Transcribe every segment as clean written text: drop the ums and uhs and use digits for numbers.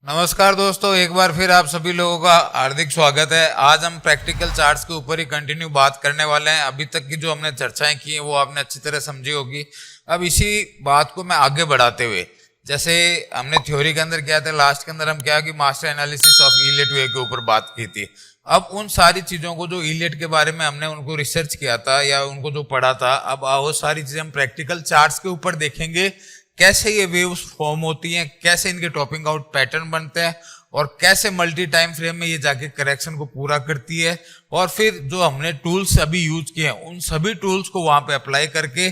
नमस्कार दोस्तों, एक बार फिर आप सभी लोगों का हार्दिक स्वागत है। आज हम प्रैक्टिकल चार्ट्स के ऊपर ही कंटिन्यू बात करने वाले हैं। अभी तक की जो हमने चर्चाएं की हैं वो आपने अच्छी तरह समझी होगी। अब इसी बात को मैं आगे बढ़ाते हुए, जैसे हमने थ्योरी के अंदर किया था, लास्ट के अंदर हम क्या कि master analysis of Elliot wave के ऊपर बात की थी। अब उन सारी चीजों को जो इलियट के बारे में हमने उनको रिसर्च किया था या उनको जो पढ़ा था, अब वो सारी चीजें हम प्रैक्टिकल चार्ट्स के ऊपर देखेंगे। कैसे ये वेव्स फॉर्म होती हैं, कैसे इनके टॉपिंग आउट पैटर्न बनते हैं और कैसे मल्टी टाइम फ्रेम में ये जाके करेक्शन को पूरा करती है। और फिर जो हमने टूल्स अभी यूज किए हैं उन सभी टूल्स को वहां पे अप्लाई करके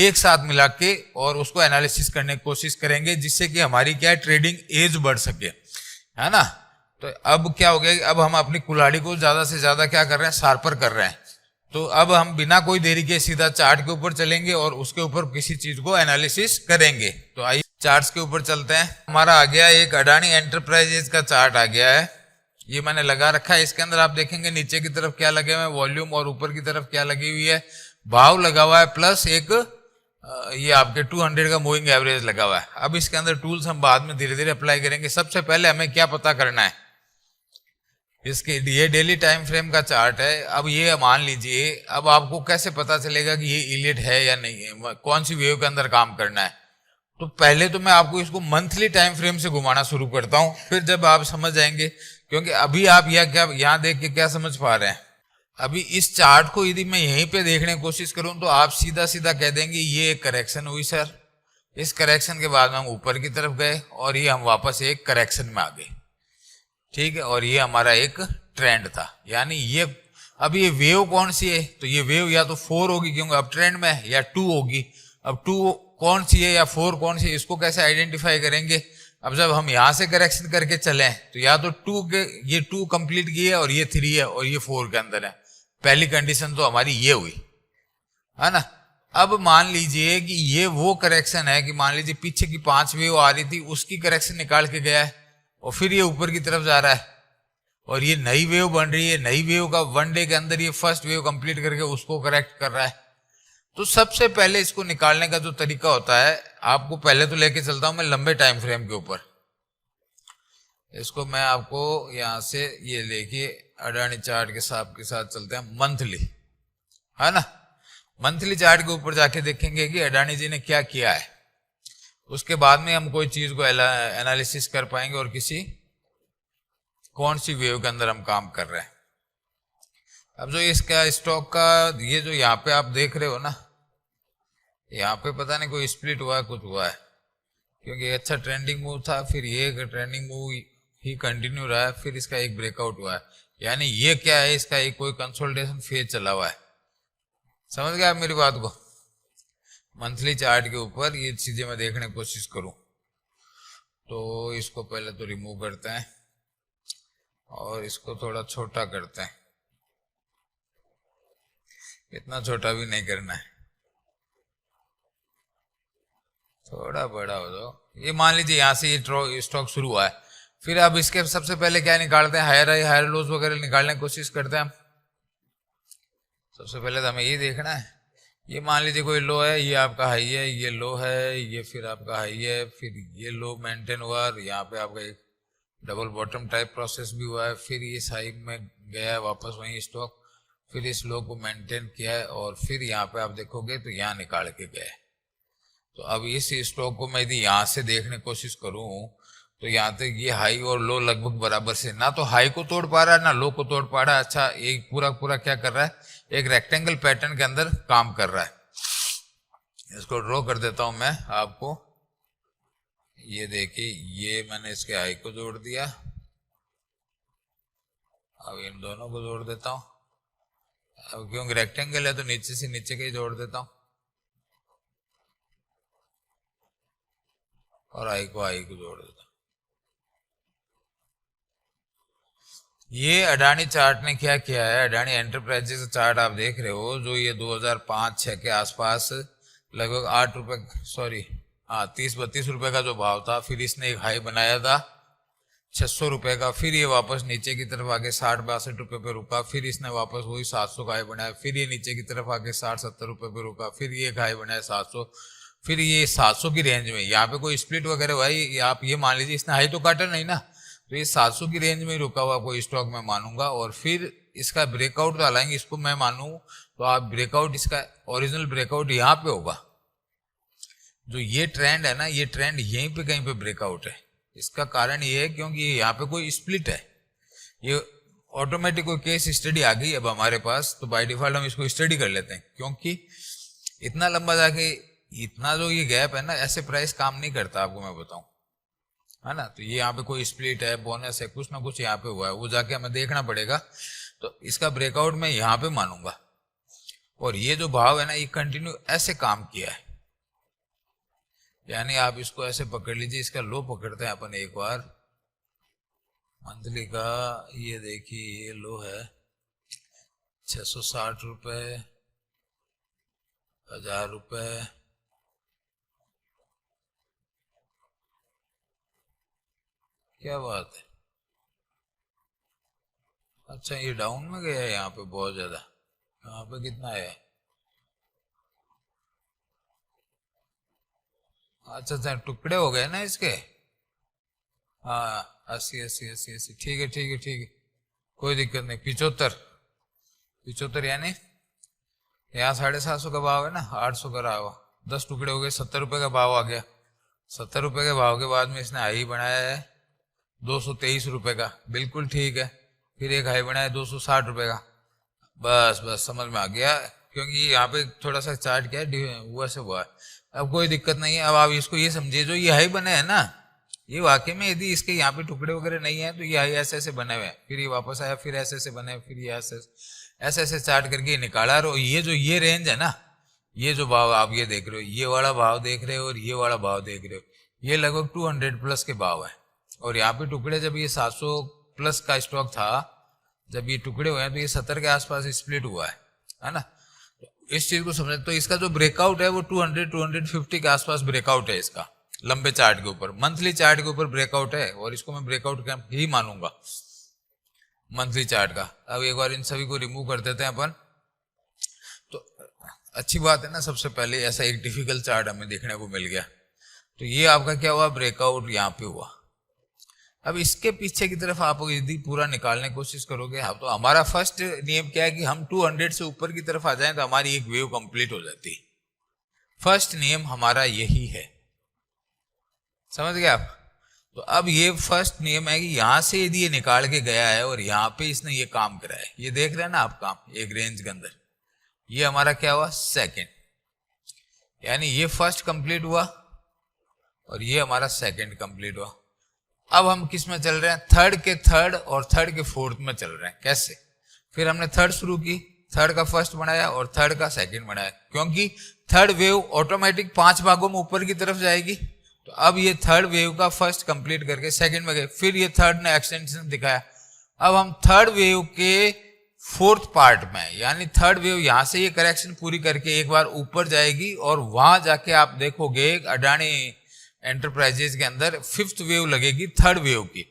एक साथ मिला के और उसको एनालिसिस करने की कोशिश करेंगे, जिससे कि हमारी क्या है, ट्रेडिंग एज बढ़ सके, है ना। तो अब क्या हो गया, अब हम अपनी कुल्हाड़ी को ज्यादा से ज्यादा क्या कर रहे हैं, शार्पर कर रहे हैं। तो अब हम बिना कोई देरी के सीधा चार्ट के ऊपर चलेंगे और उसके ऊपर किसी चीज को एनालिसिस करेंगे। तो आइए चार्ट्स के ऊपर चलते हैं। हमारा आ गया एक अडानी एंटरप्राइजेज का चार्ट आ गया है, ये मैंने लगा रखा है। इसके अंदर आप देखेंगे नीचे की तरफ क्या लगे हुए हैं, वॉल्यूम, और ऊपर की तरफ क्या लगी हुई है, भाव लगा हुआ है, प्लस एक ये आपके 200 का मूविंग एवरेज लगा हुआ है। अब इसके अंदर टूल्स हम बाद में धीरे धीरे अप्लाई करेंगे। सबसे पहले हमें क्या पता करना है, इसके ये डेली टाइम फ्रेम का चार्ट है। अब ये मान लीजिए, अब आपको कैसे पता चलेगा कि ये इलियट है या नहीं है, कौन सी वेव के अंदर काम करना है। तो पहले तो मैं आपको इसको मंथली टाइम फ्रेम से घुमाना शुरू करता हूं, फिर जब आप समझ जाएंगे, क्योंकि अभी आप यहाँ देख के क्या समझ पा रहे हैं। अभी इस चार्ट को यदि मैं यहीं पे देखने की कोशिश करूं तो आप सीधा सीधा कह देंगे ये एक करेक्शन हुई सर। इस करेक्शन के बाद हम ऊपर की तरफ गए और ये हम वापस एक करेक्शन में आ गए, ठीक है। और ये हमारा एक ट्रेंड था, यानी ये अब ये वेव कौन सी है, तो ये वेव या तो 4 होगी क्योंकि अब ट्रेंड में है, या 2 होगी। अब 2 कौन सी है या 4 कौन सी है, इसको कैसे आइडेंटिफाई करेंगे। अब जब हम यहां से करेक्शन करके चले तो या तो 2 के, ये 2 कंप्लीट की है और ये 3 है और ये 4 के अंदर है। पहली कंडीशन तो हमारी ये हुई, है ना। अब मान लीजिए कि ये वो करेक्शन है कि मान लीजिए पीछे की 5 वेव आ रही थी, उसकी करेक्शन निकाल के गया है और फिर ये ऊपर की तरफ जा रहा है और ये नई वेव बन रही है। नई वेव का 1 डे के अंदर ये फर्स्ट वेव कंप्लीट करके उसको करेक्ट कर रहा है। तो सबसे पहले इसको निकालने का जो तरीका होता है, आपको पहले तो लेके चलता हूं मैं लंबे टाइम फ्रेम के ऊपर। इसको मैं आपको यहां से ये लेके अडानी चार्ट के साथ चलते हैं मंथली, है ना। मंथली चार्ट के ऊपर जाके देखेंगे कि अडानी जी ने क्या किया है। उसके बाद में हम कोई चीज को एनालिसिस कर पाएंगे और किसी कौन सी वेव के अंदर हम काम कर रहे हैं। अब जो इसका स्टॉक का ये जो यहाँ पे आप देख रहे हो ना, यहाँ पे पता नहीं कोई स्प्लिट हुआ है, कुछ हुआ है, क्योंकि अच्छा ट्रेंडिंग मूव था, फिर ये ट्रेंडिंग मूव ही कंटिन्यू रहा है, फिर इसका एक ब्रेकआउट हुआ है। यानी ये क्या है, इसका एक कोई कंसोलिडेशन फेज चला हुआ है। समझ गए आप मेरी बात को। मंथली चार्ट के ऊपर ये चीजें मैं देखने की कोशिश करूं तो इसको पहले तो रिमूव करते हैं और इसको थोड़ा छोटा करते हैं। इतना छोटा भी नहीं करना है, थोड़ा बड़ा हो जाओ। ये मान लीजिए यहां से ये स्टॉक शुरू हुआ है, फिर अब इसके सबसे पहले क्या निकालते हैं, हायर हाई हायर लोज वगैरह निकालने की कोशिश करते हैं हम। सबसे पहले तो हमें ये देखना है, ये मान लीजिए कोई लो है, ये आपका हाई है, ये लो है, ये फिर आपका हाई है, फिर ये लो मेंटेन हुआ, यहाँ पे आपका एक डबल बॉटम टाइप प्रोसेस भी हुआ है, फिर ये साइड में गया है वापस वही स्टॉक, फिर इस लो को मेंटेन किया है और फिर यहाँ पे आप देखोगे तो यहाँ निकाल के गया है। तो अब इस स्टॉक को मैं यदि यहाँ से देखने की कोशिश करूं तो यहाँ तक ये हाई और लो लगभग बराबर से, ना तो हाई को तोड़ पा रहा है ना लो को तोड़ पा रहा है। अच्छा, एक पूरा क्या कर रहा है, एक रेक्टेंगल पैटर्न के अंदर काम कर रहा है। इसको ड्रॉ कर देता हूं मैं आपको। ये देखिए, ये मैंने इसके हाई को जोड़ दिया, अब इन दोनों को जोड़ देता हूं। अब क्योंकि रेक्टेंगल है तो नीचे से नीचे के ही जोड़ देता हूं और हाई को जोड़ देता हूं। ये अडानी चार्ट ने क्या किया है, अडानी एंटरप्राइजेस का चार्ट आप देख रहे हो, जो ये 2005-06 के आसपास लगभग 8 रुपए, सॉरी हाँ 30-32 रुपए का जो भाव था, फिर इसने एक हाई बनाया था 600 रुपए का, फिर ये वापस नीचे की तरफ आके 60-62 रुपए पे रुका, फिर इसने वापस वही 700 का हाई बनाया, फिर ये नीचे की तरफ आके 60-70 रुपए पे रुका, फिर ये हाई बनाया 700, फिर ये 700 की रेंज में, यहाँ पे कोई स्प्लिट वगैरह भाई आप ये मान लीजिए इसने हाई तो काटा नहीं ना, तो ये 700 की रेंज में रुका हुआ कोई स्टॉक मैं मानूंगा। और फिर इसका ब्रेकआउट तो लाएंगे, इसको मैं मानू तो आप ब्रेकआउट, इसका ओरिजिनल ब्रेकआउट यहाँ पे होगा। जो ये ट्रेंड है ना, ये ट्रेंड यहीं पे कहीं पे ब्रेकआउट है। इसका कारण ये है क्योंकि यहाँ पे कोई स्प्लिट है, ये ऑटोमेटिक कोई केस स्टडी आ गई अब हमारे पास, तो बाय डिफॉल्ट हम इसको स्टडी कर लेते हैं। क्योंकि इतना लंबा जाके इतना जो ये गैप है ना, ऐसे प्राइस काम नहीं करता, आपको मैं बताऊं, है ना। तो ये यहाँ पे कोई स्प्लिट है, बोनस है, कुछ ना कुछ यहाँ पे हुआ है, वो जाके हमें देखना पड़ेगा। तो इसका ब्रेकआउट मैं यहाँ पे मानूंगा। और ये जो भाव है ना, ये कंटिन्यू ऐसे काम किया है, यानी आप इसको ऐसे पकड़ लीजिए। इसका लो पकड़ते हैं अपन एक बार मंथली का, ये देखिए ये लो है 660 रुपए, 1000 रुपए, क्या बात है। अच्छा ये डाउन में गया है यहाँ पे बहुत ज्यादा, यहाँ पे कितना है, अच्छा अच्छा टुकड़े हो गए ना इसके, हाँ 80 ठीक है ठीक है ठीक है, कोई दिक्कत नहीं। 75 यानी यहाँ 750 का भाव है ना, 800 का रहा हुआ, 10 टुकड़े हो गए, 70 रुपए का भाव आ गया। 70 रुपए के भाव के बाद में इसने हाई बनाया है 223 रुपए का, बिल्कुल ठीक है। फिर एक हाई बनाया 260 रुपए का, बस बस समझ में आ गया, क्योंकि यहाँ पे थोड़ा सा चार्ट क्या है वो से हुआ है। अब कोई दिक्कत नहीं है। अब आप इसको ये समझिए, जो ये हाई बने हैं ना, ये वाकई में यदि इसके यहाँ पे टुकड़े वगैरह नहीं है तो ये हाई ऐसे ऐसे बने हुए हैं, फिर ये वापस आया, फिर ऐसे ऐसे बने, फिर ये ऐसे ऐसे चार्ट करके निकाला। और ये जो ये रेंज है ना, ये जो भाव आप ये देख रहे हो, ये वाला भाव देख रहे हो और ये वाला भाव देख रहे हो, ये लगभग 200 प्लस के भाव है। और यहाँ पे टुकड़े जब ये 700 प्लस का स्टॉक था, जब ये टुकड़े हुए हैं तो ये 70 के आसपास स्प्लिट हुआ है ना। तो इस चीज को समझ, तो इसका जो ब्रेकआउट है वो 200-250 के आसपास ब्रेकआउट है इसका, लंबे चार्ट के ऊपर, मंथली चार्ट के ऊपर ब्रेकआउट है, और इसको मैं ब्रेकआउट ही मानूंगा मंथली चार्ट का। अब एक बार इन सभी को रिमूव कर देते हैं अपन, तो अच्छी बात है ना। सबसे पहले ऐसा एक डिफिकल्ट चार्ट हमें देखने को मिल गया, तो ये आपका क्या हुआ, ब्रेकआउट यहाँ पे हुआ। अब इसके पीछे की तरफ आप यदि पूरा निकालने की कोशिश करोगे, हाँ, तो हमारा फर्स्ट नियम क्या है कि हम 200 से ऊपर की तरफ आ जाएं तो हमारी एक वेव कंप्लीट हो जाती है। फर्स्ट नियम हमारा यही है, समझ गए आप। तो अब ये फर्स्ट नियम है कि यहां से यदि ये निकाल के गया है और यहाँ पे इसने ये काम करा है, ये देख रहे हैं ना आप काम, एक रेंज के अंदर, ये हमारा क्या हुआ, सेकेंड, यानी ये फर्स्ट कंप्लीट हुआ और ये हमारा सेकेंड कंप्लीट हुआ। अब हम किस में चल रहे हैं, थर्ड के थर्ड और थर्ड के फोर्थ में चल रहे हैं। कैसे, फिर हमने थर्ड शुरू की, थर्ड का फर्स्ट बनाया और थर्ड का सेकंड बनाया, क्योंकि थर्ड वेव ऑटोमेटिक 5 भागों में ऊपर की तरफ जाएगी। तो अब ये थर्ड वेव का फर्स्ट कंप्लीट करके सेकंड में गए, फिर ये थर्ड ने एक्सटेंशन दिखाया। अब हम थर्ड वेव के फोर्थ पार्ट में, यानी थर्ड वेव यहां से ये करेक्शन पूरी करके एक बार ऊपर जाएगी और वहां जाके आप देखोगे अडानी एंटरप्राइजेज के अंदर फिफ्थ वेव लगेगी थर्ड वेव की,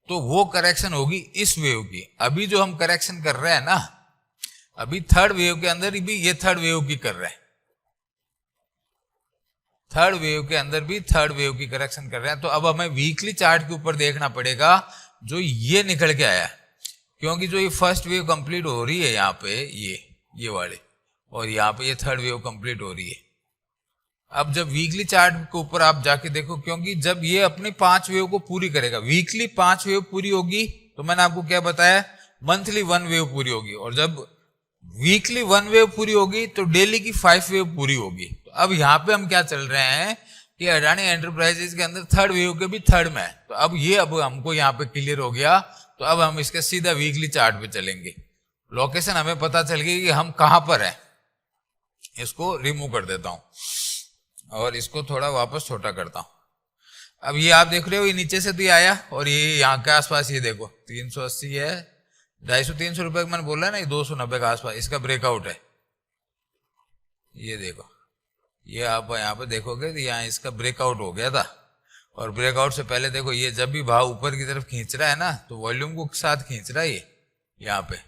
तो वो करेक्शन होगी इस वेव की। अभी जो हम करेक्शन कर रहे हैं ना, अभी थर्ड वेव के अंदर भी ये थर्ड वेव की कर रहे हैं, थर्ड वेव के अंदर भी थर्ड वेव की करेक्शन कर रहे हैं। तो अब हमें वीकली चार्ट के ऊपर देखना पड़ेगा जो ये निकल के आया, क्योंकि जो ये फर्स्ट वेव कंप्लीट हो रही है यहाँ पे, ये वाले, और यहाँ पे ये थर्ड वेव कंप्लीट हो रही है। अब जब वीकली चार्ट के वीकर आप जाके देखो, क्योंकि जब ये अपनी 5 वेव को पूरी करेगा, वीकली 5 वेव पूरी होगी, तो मैंने आपको क्या बताया, मंथली 1 वेव पूरी होगी, और जब वीकली 1 वेव पूरी होगी तो डेली की 5 वेव पूरी होगी। तो अब यहाँ पे हम क्या चल रहे हैं कि अडानी एंटरप्राइजेज के अंदर थर्ड वेव के भी थर्ड में है। तो अब ये अब हमको यहाँ पे क्लियर हो गया, तो अब हम इसके सीधा वीकली चार्ट पे चलेंगे। लोकेशन हमें पता चल गई कि हम कहां पर हैं। इसको रिमूव कर देता हूं और इसको थोड़ा वापस छोटा करता हूं। अब ये आप देख रहे हो, ये नीचे से तो ये आया और ये यहाँ के आसपास, ये देखो 380 है, 250-300 रुपए मैंने बोला ना, ये 290 के आसपास इसका ब्रेकआउट है। ये देखो ये आप यहाँ पे देखोगे तो यहाँ इसका ब्रेकआउट हो गया था, और ब्रेकआउट से पहले देखो ये जब भी भाव ऊपर की तरफ खींच रहा है ना तो वॉल्यूम को साथ खींच रहा है ये। यहाँ पे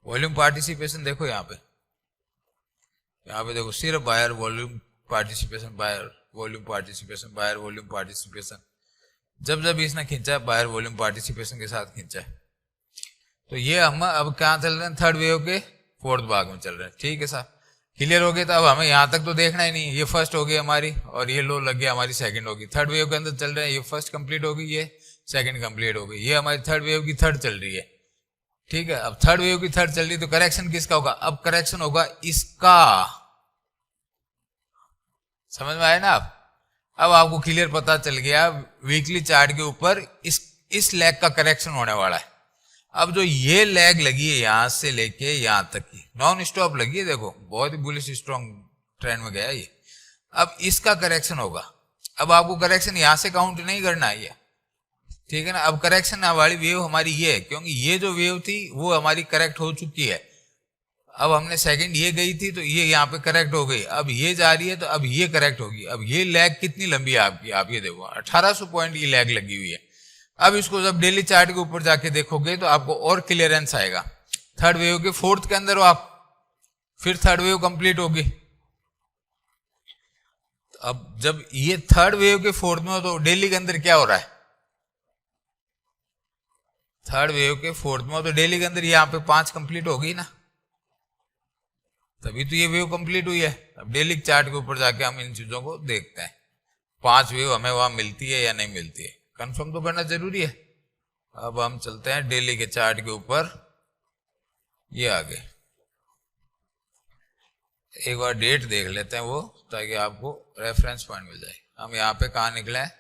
वॉल्यूम पार्टिसिपेशन देखो, यहाँ पे देखो सिर्फ buyer volume participation, buyer volume participation, buyer volume participation. जब जब इसने खींचा है बायर वॉल्यूम पार्टिसिपेशन के साथ खींचा है। तो ये हम अब कहाँ चल रहे हैं, थर्ड वेव के फोर्थ भाग में चल रहे हैं। ठीक है साहब, क्लियर हो गया। तो अब हमें यहाँ तक तो देखना ही नहीं, ये फर्स्ट हो गई हमारी और ये लो लग गया हमारी सेकंड होगी। थर्ड वेव के अंदर चल रहे हैं, ये फर्स्ट कंप्लीट हो गई, ये सेकंड कंप्लीट हो गई, ये हमारी थर्ड वेव की थर्ड चल रही है। ठीक है, अब थर्ड वेव की थर्ड चल रही है तो करेक्शन किसका होगा, अब करेक्शन होगा इसका। समझ में आया ना आप? अब आपको क्लियर पता चल गया वीकली चार्ट के ऊपर इस लेग का करेक्शन होने वाला है। अब जो ये लेग लगी है यहां से लेके यहां तक की नॉन स्टॉप लगी है, देखो बहुत ही बुलिश स्ट्रॉन्ग ट्रेंड में गया ये। अब इसका करेक्शन होगा। अब आपको करेक्शन यहां से काउंट नहीं करना है ये, ठीक है ना। अब करेक्शन वाली वेव हमारी ये है, क्योंकि ये जो वेव थी वो हमारी करेक्ट हो चुकी है। अब हमने सेकंड ये गई थी तो ये यहाँ पे करेक्ट हो गई, अब ये जा रही है तो अब ये करेक्ट होगी। अब ये लैग कितनी लंबी है आपकी, आप ये देखो 1800 पॉइंट की लैग लगी हुई है। अब इसको जब डेली चार्ट के ऊपर जाके देखोगे तो आपको और क्लियरेंस आएगा। थर्ड वेव के फोर्थ के अंदर हो आप, फिर थर्ड वेव कंप्लीट होगी। अब जब ये थर्ड वेव के फोर्थ में हो तो डेली के अंदर क्या हो रहा है, थर्ड वेव के फोर्थ में हो तो डेली के अंदर यहाँ पे 5 कंप्लीट हो गई ना, तभी तो ये वेव कंप्लीट हुई है। अब डेली चार्ट के ऊपर जाके हम इन चीजों को देखते हैं, 5 वेव हमें वहां मिलती है या नहीं मिलती है, कंफर्म तो करना जरूरी है। अब हम चलते हैं डेली के चार्ट के ऊपर, ये आगे एक बार डेट देख लेते हैं वो, ताकि आपको रेफरेंस पॉइंट मिल जाए। हम यहाँ पे कहाँ निकले हैं,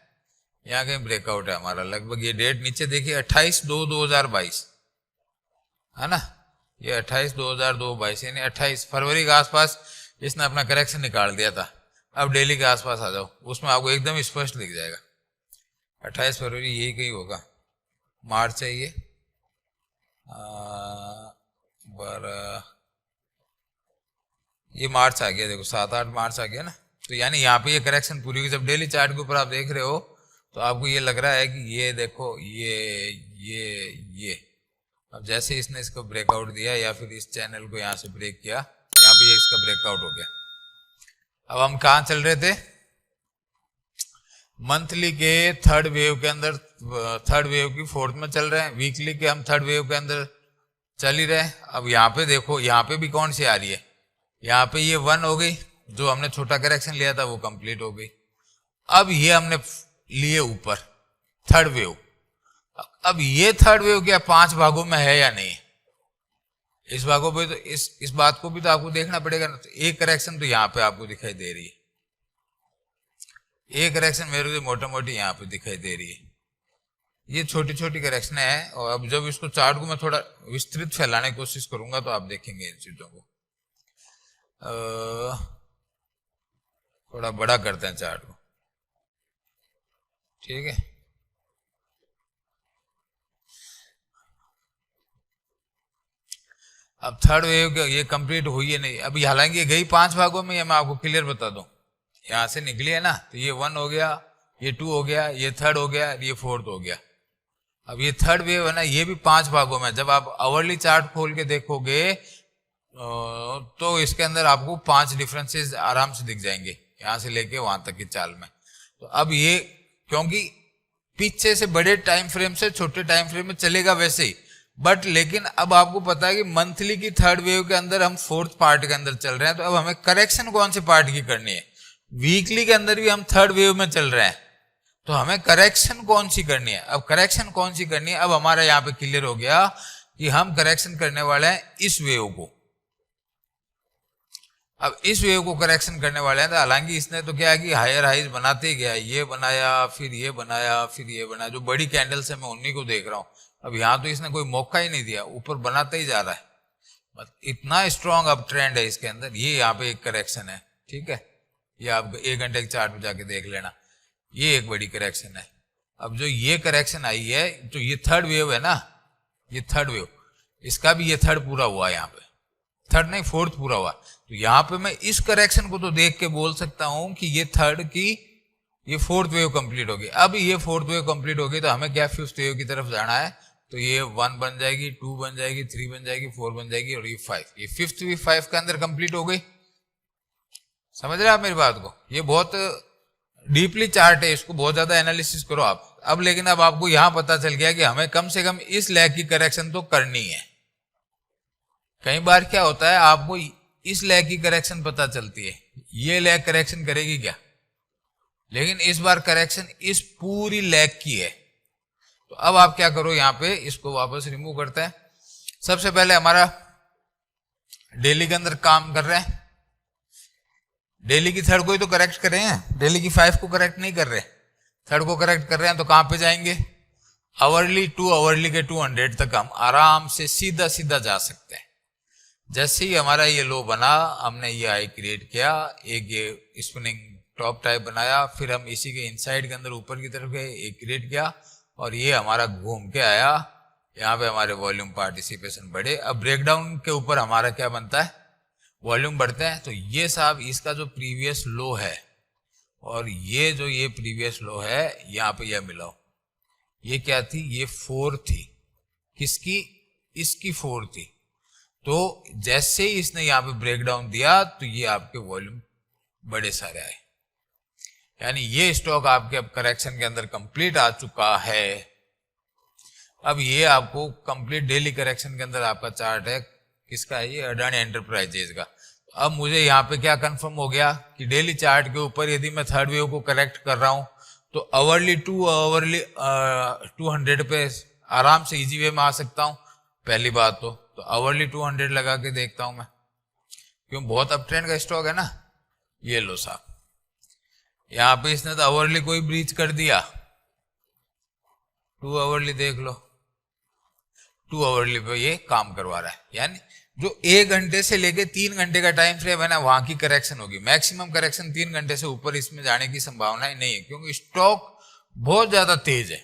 यहाँ कहीं ब्रेकआउट है हमारा लगभग। ये डेट नीचे देखिए 28/2/2022 है ना, ये 28/2/2022 यानी 28 फरवरी के आसपास इसने अपना करेक्शन निकाल दिया था। अब डेली के आसपास आ जाओ, उसमें आपको एकदम स्पष्ट दिख जाएगा 28 फरवरी, यही कहीं होगा, मार्च है ये, ये मार्च आ गया, देखो 7-8 मार्च आ गया ना। तो यानी यहाँ पे ये करेक्शन पूरी हुई। जब डेली चार्ट के ऊपर आप देख रहे हो तो आपको ये लग रहा है कि ये देखो ये अब जैसे इसने इसको ब्रेकआउट दिया या फिर इस चैनल को यहाँ से ब्रेक किया, यहाँ पे ये इसका ब्रेकआउट हो गया। अब हम कहाँ चल रहे थे, मंथली के थर्ड वेव के अंदर, थर्ड वेव की फोर्थ में चल रहे हैं। वीकली के हम थर्ड वेव के अंदर चल ही रहे हैं। अब यहाँ पे देखो, यहाँ पे भी कौन सी आ रही है, यहाँ पे ये 1 हो गई, जो हमने छोटा करेक्शन लिया था वो कंप्लीट हो गई। अब ये हमने लिए ऊपर थर्ड वेव। अब ये थर्ड वेव क्या 5 भागों में है या नहीं, इस भागों पे तो इस बात को भी तो आपको देखना पड़ेगा ना। तो एक करेक्शन तो यहाँ पे आपको दिखाई दे रही है, एक करेक्शन मेरे को मोटा मोटी यहाँ पे दिखाई दे रही है। ये छोटी छोटी करेक्शन है, और अब जब इसको चार्ट को मैं थोड़ा विस्तृत फैलाने की कोशिश करूंगा तो आप देखेंगे इन चीजों को। थोड़ा बड़ा करते हैं चार्ट को, ठीक है। अब थर्ड वेव ये कंप्लीट हुई है नहीं, अभी हालांकि गई 5 भागों में, मैं आपको क्लियर बता दूं। यहां से निकली है ना, तो ये 1 हो गया, ये 2 हो गया, ये थर्ड हो गया, ये फोर्थ हो गया। अब ये थर्ड वेव है ना, ये भी 5 भागों में। जब आप आवरली चार्ट खोल के देखोगे तो इसके अंदर आपको 5 डिफरेंसेस आराम से दिख जाएंगे, यहां से लेके वहां तक की चाल में। तो अब ये क्योंकि पीछे से बड़े टाइम फ्रेम से छोटे टाइम फ्रेम में चलेगा वैसे ही, बट लेकिन अब आपको पता है कि मंथली की थर्ड वेव के अंदर हम फोर्थ पार्ट के अंदर चल रहे हैं। तो अब हमें करेक्शन कौन से पार्ट की करनी है, वीकली के अंदर भी हम थर्ड वेव में चल रहे हैं, तो हमें करेक्शन कौन सी करनी है। अब करेक्शन कौन सी करनी है, अब हमारा यहाँ पे क्लियर हो गया कि हम करेक्शन करने वाले हैं इस वेव को। अब इस वेव को करेक्शन करने वाले हैं। तो हालांकि इसने तो क्या है कि हायर हाइज बनाते ही गया, ये बनाया, फिर ये बनाया, फिर ये बनाया, जो बड़ी कैंडल्स है मैं उन्हीं को देख रहा हूं। अब यहाँ तो इसने कोई मौका ही नहीं दिया, ऊपर बनाते ही जा रहा है। इतना स्ट्रॉन्ग अब ट्रेंड है इसके अंदर। ये यहाँ पे एक करेक्शन है, ठीक है, ये आप 1 घंटे के चार्ट में जाके देख लेना, ये एक बड़ी करेक्शन है। अब जो ये करेक्शन आई है, तो ये थर्ड वेव है ना, ये थर्ड वेव, इसका भी ये थर्ड पूरा हुआ यहाँ पे, थर्ड नहीं, फोर्थ पूरा हुआ। तो यहाँ पे मैं इस करेक्शन को तो देख के बोल सकता हूं कि ये थर्ड की ये फोर्थ वेव कंप्लीट होगी। अब ये फोर्थ वेव कंप्लीट होगी तो हमें क्या फिफ्थ वेव की तरफ जाना है। तो ये 1 बन जाएगी, 2 बन जाएगी, 3 बन जाएगी, 4 बन जाएगी और ये 5। ये फिफ्थ भी 5 के अंदर कंप्लीट हो गई। समझ रहे आप मेरी बात को? ये बहुत डीपली चार्ट है, इसको बहुत ज्यादा एनालिसिस करो आप। अब लेकिन अब आपको यहां पता चल गया कि हमें कम से कम इस लैग की करेक्शन तो करनी है। कई बार क्या होता है, आपको इस लैग की करेक्शन पता चलती है, ये लैग करेक्शन करेगी क्या, लेकिन इस बार करेक्शन इस पूरी लैग की है। तो अब आप क्या करो, यहां पे इसको वापस रिमूव करते हैं। सबसे पहले हमारा डेली के अंदर काम कर रहे हैं, डेली की थर्ड को ही तो करेक्ट कर रहे हैं, डेली की 5 को करेक्ट नहीं कर रहे, थर्ड को करेक्ट कर रहे हैं। तो कहां पे जाएंगे, आवरली टू आवरली के 200 तक हम आराम से सीधा सीधा जा सकते हैं। जैसे ही हमारा ये लो बना, हमने ये आई क्रिएट किया, एक ये स्पिनिंग टॉप टाइप बनाया, फिर हम इसी के इनसाइड के अंदर ऊपर की तरफ गए, एक क्रिएट किया और ये हमारा घूम के आया। यहाँ पे हमारे वॉल्यूम पार्टिसिपेशन बढ़े। अब ब्रेकडाउन के ऊपर हमारा क्या बनता है, वॉल्यूम बढ़ते हैं। तो ये साहब इसका जो प्रीवियस लो है और ये जो ये प्रीवियस लो है, यहाँ पे यह मिलाओ, ये क्या थी, ये 4 थी, किसकी, इसकी 4 थी। तो जैसे ही इसने यहाँ पे ब्रेकडाउन दिया तो ये आपके वॉल्यूम बड़े सारे आए, यानी ये स्टॉक आपके अब करेक्शन के अंदर कंप्लीट आ चुका है। अब ये आपको कंप्लीट डेली करेक्शन के अंदर आपका चार्ट है, किसका है, ये अडानी एंटरप्राइजेज का। अब मुझे यहाँ पे क्या कंफर्म हो गया कि डेली चार्ट के ऊपर यदि मैं थर्ड वेव को करेक्ट कर रहा हूं तो आवरली 200 पे आराम से इजी वे में आ सकता हूं। पहली बात तो आवरली 200 लगा के देखता हूं मैं, क्यों, बहुत अप ट्रेंड का स्टॉक है ना। ये लो साहब, यहां पे इसने तो आवरली कोई ब्रीच कर दिया, 2 आवरली देख लो, 2 आवरली पे ये काम करवा रहा है। यानी जो 1 घंटे से लेके 3 घंटे का टाइम फ्रेम है ना, वहां की करेक्शन होगी। मैक्सिमम करेक्शन 3 घंटे से ऊपर इसमें जाने की संभावना ही नहीं है, क्योंकि स्टॉक बहुत ज्यादा तेज है।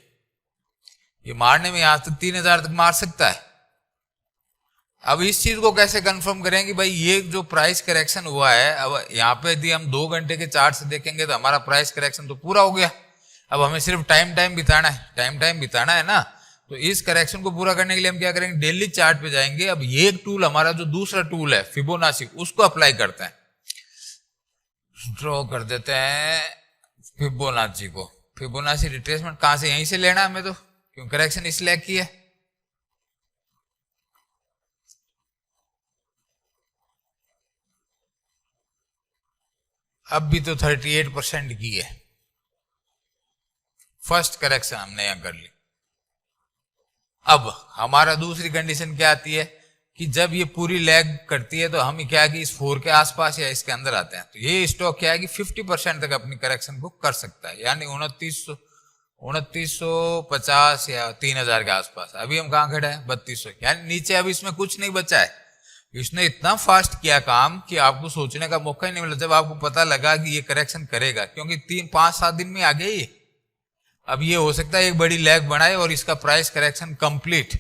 ये मारने में यहां तक 3000 तक मार सकता है। अब इस चीज को कैसे कंफर्म करें कि भाई ये जो प्राइस करेक्शन हुआ है, अब यहाँ पे यदि हम 2 घंटे के चार्ट से देखेंगे तो हमारा प्राइस करेक्शन तो पूरा हो गया। अब हमें सिर्फ टाइम बिताना है, टाइम बिताना है ना। तो इस करेक्शन को पूरा करने के लिए हम क्या करेंगे, डेली चार्ट पे जाएंगे। अब ये एक टूल हमारा जो दूसरा टूल है फिबोनाची, उसको अप्लाई करते हैं। ड्रॉ कर देते हैं फिबोनाची को। फिबोनाची रिट्रेसमेंट कहां से, यहीं से लेना है हमें तो, क्यों, करेक्शन इस लैग की है। अब भी तो 38% की है, फर्स्ट करेक्शन हमने यहां कर ली। अब हमारा दूसरी कंडीशन क्या आती है कि जब ये पूरी लैग करती है तो हम क्या है कि इस 4 के आसपास या इसके अंदर आते हैं। तो ये स्टॉक क्या है कि 50% तक अपनी करेक्शन को कर सकता है, यानी 2950 या 3000 के आसपास। अभी हम कहां खड़े हैं, 3200, यानी नीचे अब इसमें कुछ नहीं बचा है। इसने इतना फास्ट किया काम कि आपको सोचने का मौका ही नहीं मिला। जब आपको पता लगा कि ये करेक्शन करेगा, क्योंकि 3-5-7 दिन में आ गई, अब ये हो सकता है एक बड़ी लैग बनाए और इसका प्राइस करेक्शन कंप्लीट,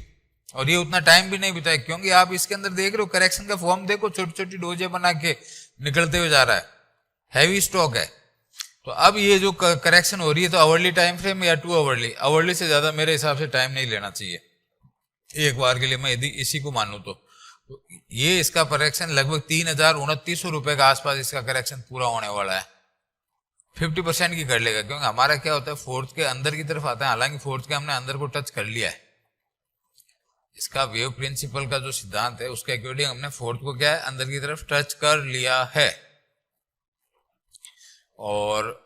और ये उतना टाइम भी नहीं बिताए, क्योंकि आप इसके अंदर देख रहे हो करेक्शन का फॉर्म देखो, छोटी छोटी डोजे बना के निकलते हुए जा रहा है, हैवी स्टॉक है। तो अब ये जो करेक्शन हो रही है तो आवरली टाइम फ्रेम या 2 आवरली, आवरली से ज्यादा मेरे हिसाब से टाइम नहीं लेना चाहिए एक बार के लिए, मैं यदि इसी को मानूं तो ये इसका करेक्शन लगभग 3000-2900 रुपए के आसपास इसका करेक्शन पूरा होने वाला है। 50% की कर लेगा, क्योंकि हमारा क्या होता है फोर्थ के अंदर की तरफ आता है, हालांकि फोर्थ के हमने अंदर को टच कर लिया है। इसका वेव प्रिंसिपल का जो सिद्धांत है उसके अकॉर्डिंग हमने फोर्थ को क्या है, अंदर की तरफ टच कर लिया है। और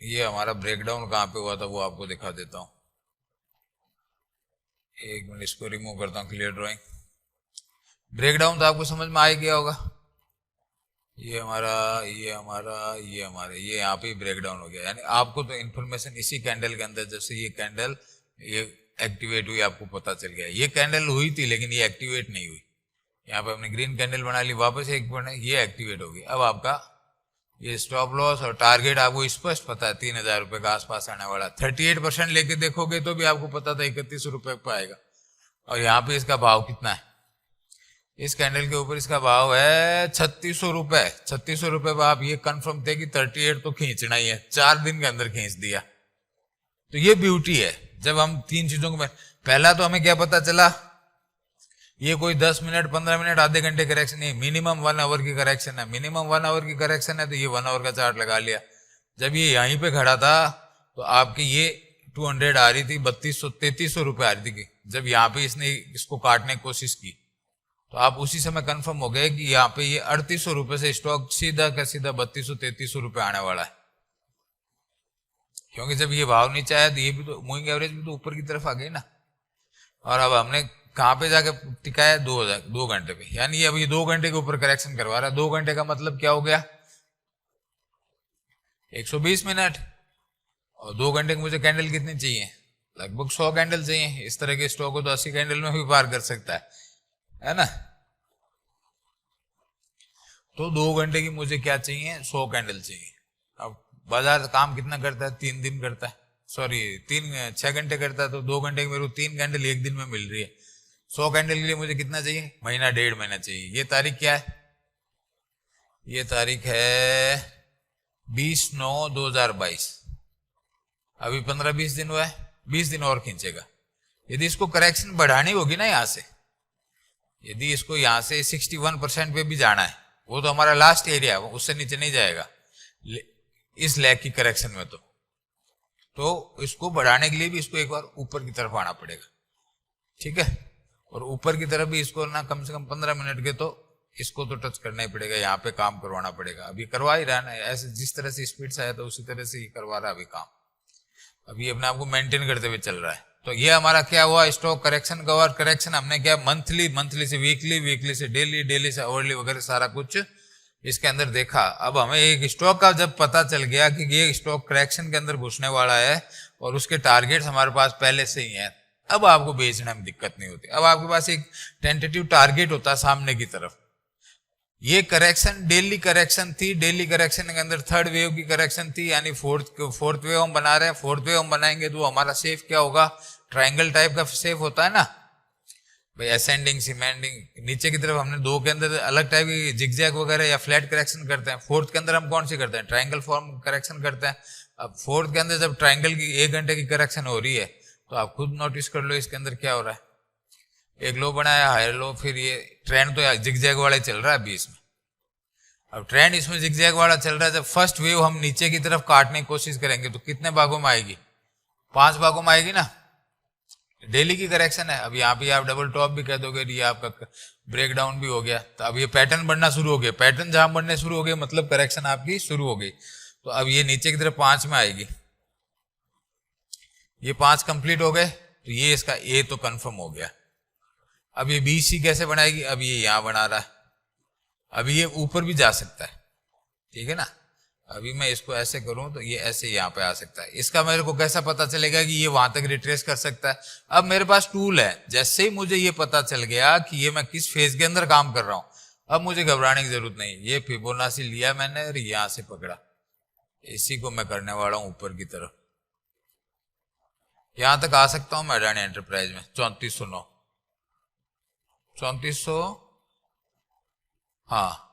ये हमारा ब्रेकडाउन कहां पे हुआ था वो आपको दिखा देता हूं, एक मिनट, इसको रिमूव करता हूं, क्लियर ड्राइंग। ब्रेकडाउन तो आपको समझ में आ ही गया होगा, ये यहाँ पे ब्रेकडाउन हो गया। यानी आपको तो इन्फॉर्मेशन इसी कैंडल के अंदर, जैसे ये कैंडल ये एक्टिवेट हुई, आपको पता चल गया। ये कैंडल हुई थी लेकिन ये एक्टिवेट नहीं हुई, यहाँ पे हमने ग्रीन कैंडल बना ली, वापस एक बना, ये एक्टिवेट होगी। अब आपका ये स्टॉप लॉस और टारगेट आपको स्पष्ट पता है, 3000 रुपए के आसपास आने वाला। 38% लेके देखोगे तो भी आपको पता था 3100 रुपए पे आएगा। और यहाँ पे इसका भाव कितना है, इस कैंडल के ऊपर इसका भाव है 3600 रुपए। 3600 रुपए पर आप ये कंफर्म थे कि 38 तो खींचना ही है, 4 दिन के अंदर खींच दिया। तो ये ब्यूटी है जब हम तीन चीजों को, पहला तो हमें क्या पता चला, ये कोई 10 मिनट 15 मिनट आधे घंटे करेक्शन नहीं, मिनिमम 1 आवर की करेक्शन है। मिनिमम 1 आवर की करेक्शन है तो ये 1 आवर का चार्ट लगा लिया। जब ये यहीं पे खड़ा था तो आपकी ये 200 आ रही थी, 3300 रुपए आ रही थी। जब यहाँ पे इसने इसको काटने की कोशिश की तो आप उसी समय कंफर्म हो गए कि यहाँ पे ये 3800 रुपए से स्टॉक सीधा का सीधा 3200-3300 रुपए आने वाला है। क्योंकि जब ये भाव नीचे आया तो ये भी तो मूविंग एवरेज भी तो ऊपर की तरफ आ गई ना। और अब हमने कहां पे जाके टिकाया, 2 घंटे पे, यानी अब ये 2 घंटे के ऊपर करेक्शन करवा रहा है। 2 घंटे का मतलब क्या हो गया, 120 मिनट। और 2 घंटे की मुझे कैंडल कितनी चाहिए, लगभग 100 कैंडल चाहिए। इस तरह के स्टॉक को तो 80 कैंडल में भी पार कर सकता है ना। तो 2 घंटे की मुझे क्या चाहिए, 100 कैंडल चाहिए। अब बाजार काम कितना करता है, 3 दिन करता है, सॉरी 6 घंटे करता है। तो 2 घंटे की मेरे को 3 कैंडल एक दिन में मिल रही है। 100 कैंडल के लिए मुझे कितना चाहिए, महीना 1.5 महीना चाहिए। ये तारीख क्या है, ये तारीख है 20/9/2022। अभी 15-20 दिन हुआ है, 20 दिन और खींचेगा। यदि इसको करेक्शन बढ़ानी होगी ना यहां से, यदि इसको यहां से 61% पे भी जाना है, वो तो हमारा लास्ट एरिया है, उससे नीचे नहीं जाएगा इस लैग की करेक्शन में। तो इसको बढ़ाने के लिए भी इसको एक बार ऊपर की तरफ आना पड़ेगा, ठीक है। और ऊपर की तरफ भी इसको ना कम से कम 15 मिनट के तो इसको तो टच करना ही पड़ेगा, यहाँ पे काम करवाना पड़ेगा। अभी करवा ही रहा ना, ऐसे जिस तरह से स्पीड से आया था उसी तरह से ही करवा रहा अभी काम। अभी अपने आप को मेंटेन करते हुए चल रहा है। तो ये हमारा क्या हुआ, स्टॉक करेक्शन का। और करेक्शन हमने क्या, मंथली से वीकली, वीकली से डेली, डेली से आवरली वगैरह सारा कुछ इसके अंदर देखा। अब हमें एक स्टॉक का जब पता चल गया कि ये स्टॉक करेक्शन के अंदर घुसने वाला है और उसके टारगेट्स हमारे पास पहले से ही हैं, अब आपको बेचने में दिक्कत नहीं होती। अब आपके पास एक टेंटेटिव टारगेट होता है सामने की तरफ। ये करेक्शन डेली करेक्शन थी, डेली करेक्शन के अंदर थर्ड वेव की करेक्शन थी, यानी फोर्थ वेव हम बना रहे हैं। फोर्थ वेव हम बनाएंगे तो हमारा शेप क्या होगा, ट्रायंगल टाइप का शेप होता है ना भाई, असेंडिंग सिमेंडिंग। नीचे की तरफ हमने 2 के अंदर अलग टाइप की जिगजैग वगैरह या फ्लैट करेक्शन करते हैं। फोर्थ के अंदर हम कौन सी करते हैं, ट्रायंगल फॉर्म करेक्शन करते हैं। अब फोर्थ के अंदर जब ट्रायंगल की 1 घंटे की करेक्शन हो रही है तो आप खुद नोटिस कर लो इसके अंदर क्या हो रहा है। एक लो बनाया, हायर लो, फिर ये ट्रेंड तो जिगजैग वाला ही चल रहा है अभी इसमें। अब ट्रेंड इसमें जिगजैग वाला चल रहा है। जब फर्स्ट वेव हम नीचे की तरफ काटने की कोशिश करेंगे तो कितने भागों में आएगी, 5 भागों में आएगी ना। डेली की करेक्शन है। अब यहाँ पे आप डबल टॉप भी कह दोगे, ये आपका ब्रेक डाउन भी हो गया। तो अब ये पैटर्न बढ़ना शुरू हो गया। पैटर्न जहां बढ़ने शुरू हो गए मतलब करेक्शन आपकी शुरू हो गई। तो अब ये नीचे की तरफ 5 में आएगी। ये 5 कंप्लीट हो गए तो ये इसका ए तो कंफर्म हो गया। अब ये बी सी कैसे बनाएगी, अब ये यहां बना रहा है, अभी ये ऊपर भी जा सकता है, ठीक है ना। अभी मैं इसको ऐसे करूं तो ये ऐसे यहाँ पे आ सकता है। इसका मेरे को कैसा पता चलेगा कि ये वहां तक रिट्रेस कर सकता है। अब मेरे पास टूल है, जैसे ही मुझे ये पता चल गया कि ये मैं किस फेज के अंदर काम कर रहा हूं, अब मुझे घबराने की जरूरत नहीं। ये फिबोनाची लिया मैंने और यहां से पकड़ा, इसी को मैं करने वाला हूं ऊपर की तरफ। यहां तक आ सकता हूं मैं अडानी एंटरप्राइज में 3409, 3400, हाँ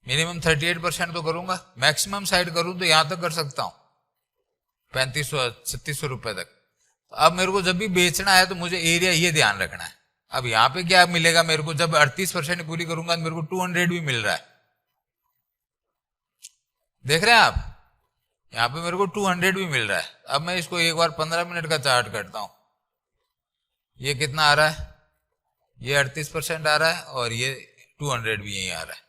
मिनिमम 38% तो करूंगा, मैक्सिमम साइड करूं तो यहां तक कर सकता हूं 3500-3600 रुपए तक। अब मेरे को जब भी बेचना है तो मुझे एरिया ये ध्यान रखना है। अब यहां पे क्या मिलेगा मेरे को, जब 38% पूरी करूंगा तो मेरे को 200 भी मिल रहा है, देख रहे हैं आप, यहां पे मेरे को 200 भी मिल रहा है। अब मैं इसको एक बार 15 मिनट का चार्ट करता हूं। ये कितना आ रहा है, ये 38% आ रहा है और ये 200 भी यही आ रहा है।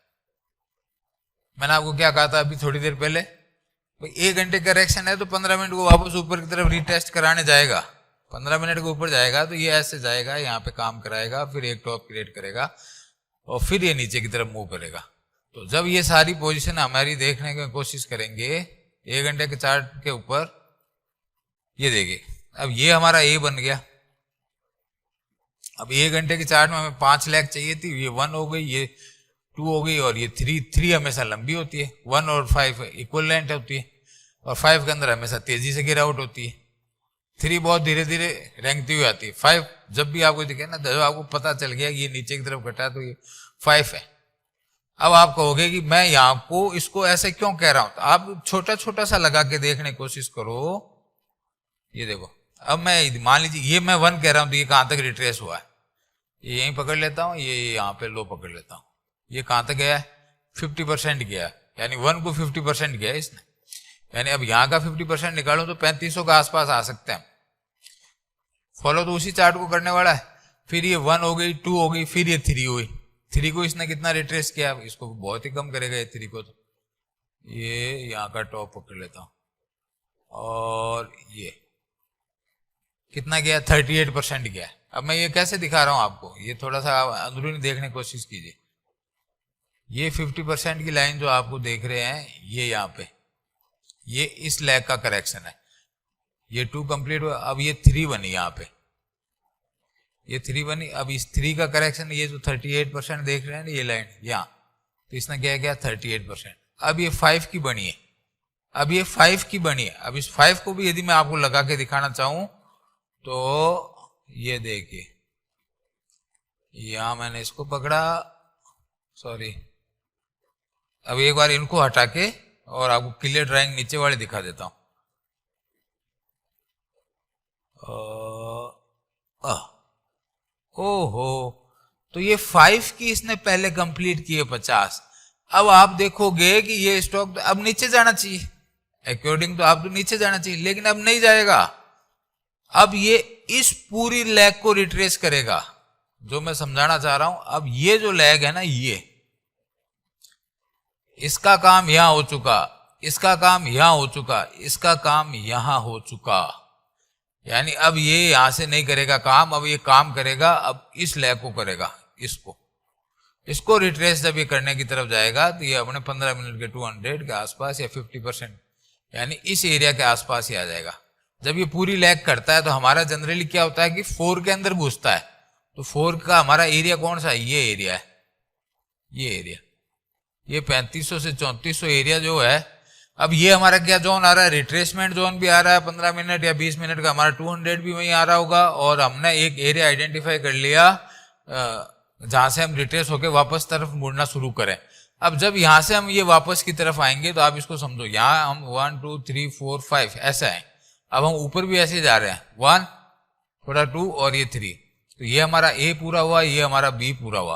मैंने आपको क्या कहा था अभी थोड़ी देर पहले, भाई 1 घंटे करेक्शन है तो 15 मिनट को वापस ऊपर की तरफ रीटेस्ट कराने जाएगा। 15 मिनट के ऊपर जाएगा तो ये ऐसे जाएगा, यहाँ पे काम कराएगा, फिर एक टॉप क्रिएट करेगा और फिर ये नीचे की तरफ मूव करेगा। तो जब ये सारी पोजीशन हमारी देखने की कोशिश करेंगे 1 घंटे के चार्ट के ऊपर, ये देखिए अब ये हमारा ए बन गया। अब 1 घंटे के चार्ट में हमें 5 लाख चाहिए थी, ये 1 हो गई, ये 2 हो गई और ये 3 हमेशा लंबी होती है, 1 और 5 इक्वलेंट होती है और 5 के अंदर हमेशा तेजी से गिरावट होती है। 3 बहुत धीरे धीरे रेंगती हुई आती है। 5 जब भी आपको दिखे ना, जब आपको पता चल गया ये नीचे की तरफ घटा तो ये 5 है। अब आप कहोगे कि मैं यहाँ को इसको ऐसे क्यों कह रहा हूं, तो आप छोटा छोटा सा लगा के देखने की कोशिश करो। ये देखो, अब मैं मान लीजिए ये मैं 1 कह रहा हूं, तो ये कहां तक रिट्रेस हुआ है, ये यहीं पकड़ लेता हूं, ये यहाँ पे लो पकड़ लेता हूं, ये कहां तक गया है, 50% गया, यानी 1 को 50% गया इसने, यानी अब यहां का 50% निकालूं तो 3500 के आसपास आ सकते हैं। फॉलो तो उसी चार्ट को करने वाला है। फिर ये 1 हो गई, 2 हो गई, फिर ये 3 हुई। 3 को इसने कितना रिट्रेस किया, इसको बहुत ही कम करेगा ये 3 को, तो ये यहाँ का टॉप पकड़ लेता हूं, और ये कितना गया, 38% गया। अब मैं ये कैसे दिखा रहा हूं आपको, ये थोड़ा सा अंदरूनी देखने की कोशिश कीजिए। ये 50% की लाइन जो आपको देख रहे हैं, ये यहाँ पे, ये इस लैग का करेक्शन है। ये 2 कंप्लीट हुआ, अब ये 3 बनी यहाँ पे, ये 3 बनी। अब इस 3 का करेक्शन, ये जो 38% देख रहे हैं ना ये लाइन यहाँ, तो इसने क्या किया 38%। अब ये 5 की बनी है, अब ये 5 की बनी है। अब इस 5 को भी यदि मैं आपको लगा के दिखाना चाहूं तो ये देखिए, यहां मैंने इसको पकड़ा, सॉरी, अब एक बार इनको हटा के और आपको क्लियर ड्राइंग नीचे वाले दिखा देता हूं। ओहो, तो ये 5 की इसने पहले कंप्लीट किए 50। अब आप देखोगे कि ये स्टॉक अब नीचे जाना चाहिए, अकॉर्डिंग तो आप तो नीचे जाना चाहिए, लेकिन अब नहीं जाएगा। अब ये इस पूरी लैग को रिट्रेस करेगा, जो मैं समझाना चाह रहा हूं। अब ये जो लैग है ना, ये इसका काम यहां हो चुका, इसका काम यहां हो चुका, इसका काम यहां हो चुका, यानी अब ये यहां से नहीं करेगा काम, अब ये काम करेगा, अब इस लैग को करेगा, इसको रिट्रेस जब ये करने की तरफ जाएगा तो ये अपने 15 मिनट के 200 के आसपास या 50%, यानी इस एरिया के आसपास ही आ जाएगा। जब ये पूरी लैग करता है तो हमारा जनरली क्या होता है कि 4 के अंदर घुसता है, तो 4 का हमारा एरिया कौन सा है, ये एरिया है, ये एरिया, ये 3500 से 3400 एरिया जो है। अब ये हमारा क्या जोन आ रहा है, रिट्रेसमेंट जोन भी आ रहा है 15 मिनट या 20 मिनट का, हमारा 200 भी वहीं आ रहा होगा। और हमने एक एरिया आइडेंटिफाई कर लिया जहां से हम रिट्रेस होके वापस तरफ मुड़ना शुरू करें। अब जब यहां से हम ये वापस की तरफ आएंगे तो आप इसको समझो, यहां हम 1 2 3 4 5 ऐसा है, अब हम ऊपर भी ऐसे जा रहे हैं, 1 थोड़ा 2 और ये 3, तो ये हमारा ए पूरा हुआ, ये हमारा बी पूरा हुआ,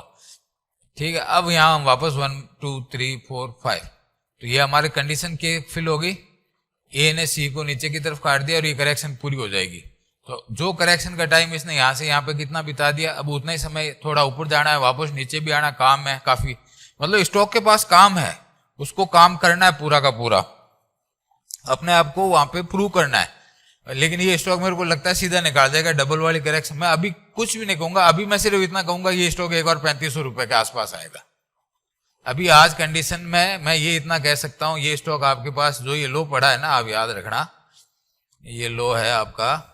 ठीक है। अब यहां हम वापस 1 2 3 4 5, तो ये हमारी कंडीशन के फिल होगी, ए ने सी को नीचे की तरफ काट दिया और ये करेक्शन पूरी हो जाएगी। तो जो करेक्शन का टाइम इसने यहां से यहां पे कितना बिता दिया, अब उतना ही समय थोड़ा ऊपर जाना है, वापस नीचे भी आना, काम है काफी, मतलब स्टॉक के पास काम है, उसको काम करना है पूरा का पूरा, अपने आप को वहां पे प्रूव करना है। लेकिन ये स्टॉक मेरे को लगता है सीधा निकाल जाएगा डबल वाली करेक्शन। मैं अभी कुछ भी नहीं कहूंगा, अभी मैं सिर्फ इतना कहूंगा ये स्टॉक एक और 3500 रुपए के आसपास आएगा। अभी आज कंडीशन में मैं ये इतना कह सकता हूं, ये स्टॉक आपके पास जो ये लो पड़ा है ना, आप याद रखना, ये लो है आपका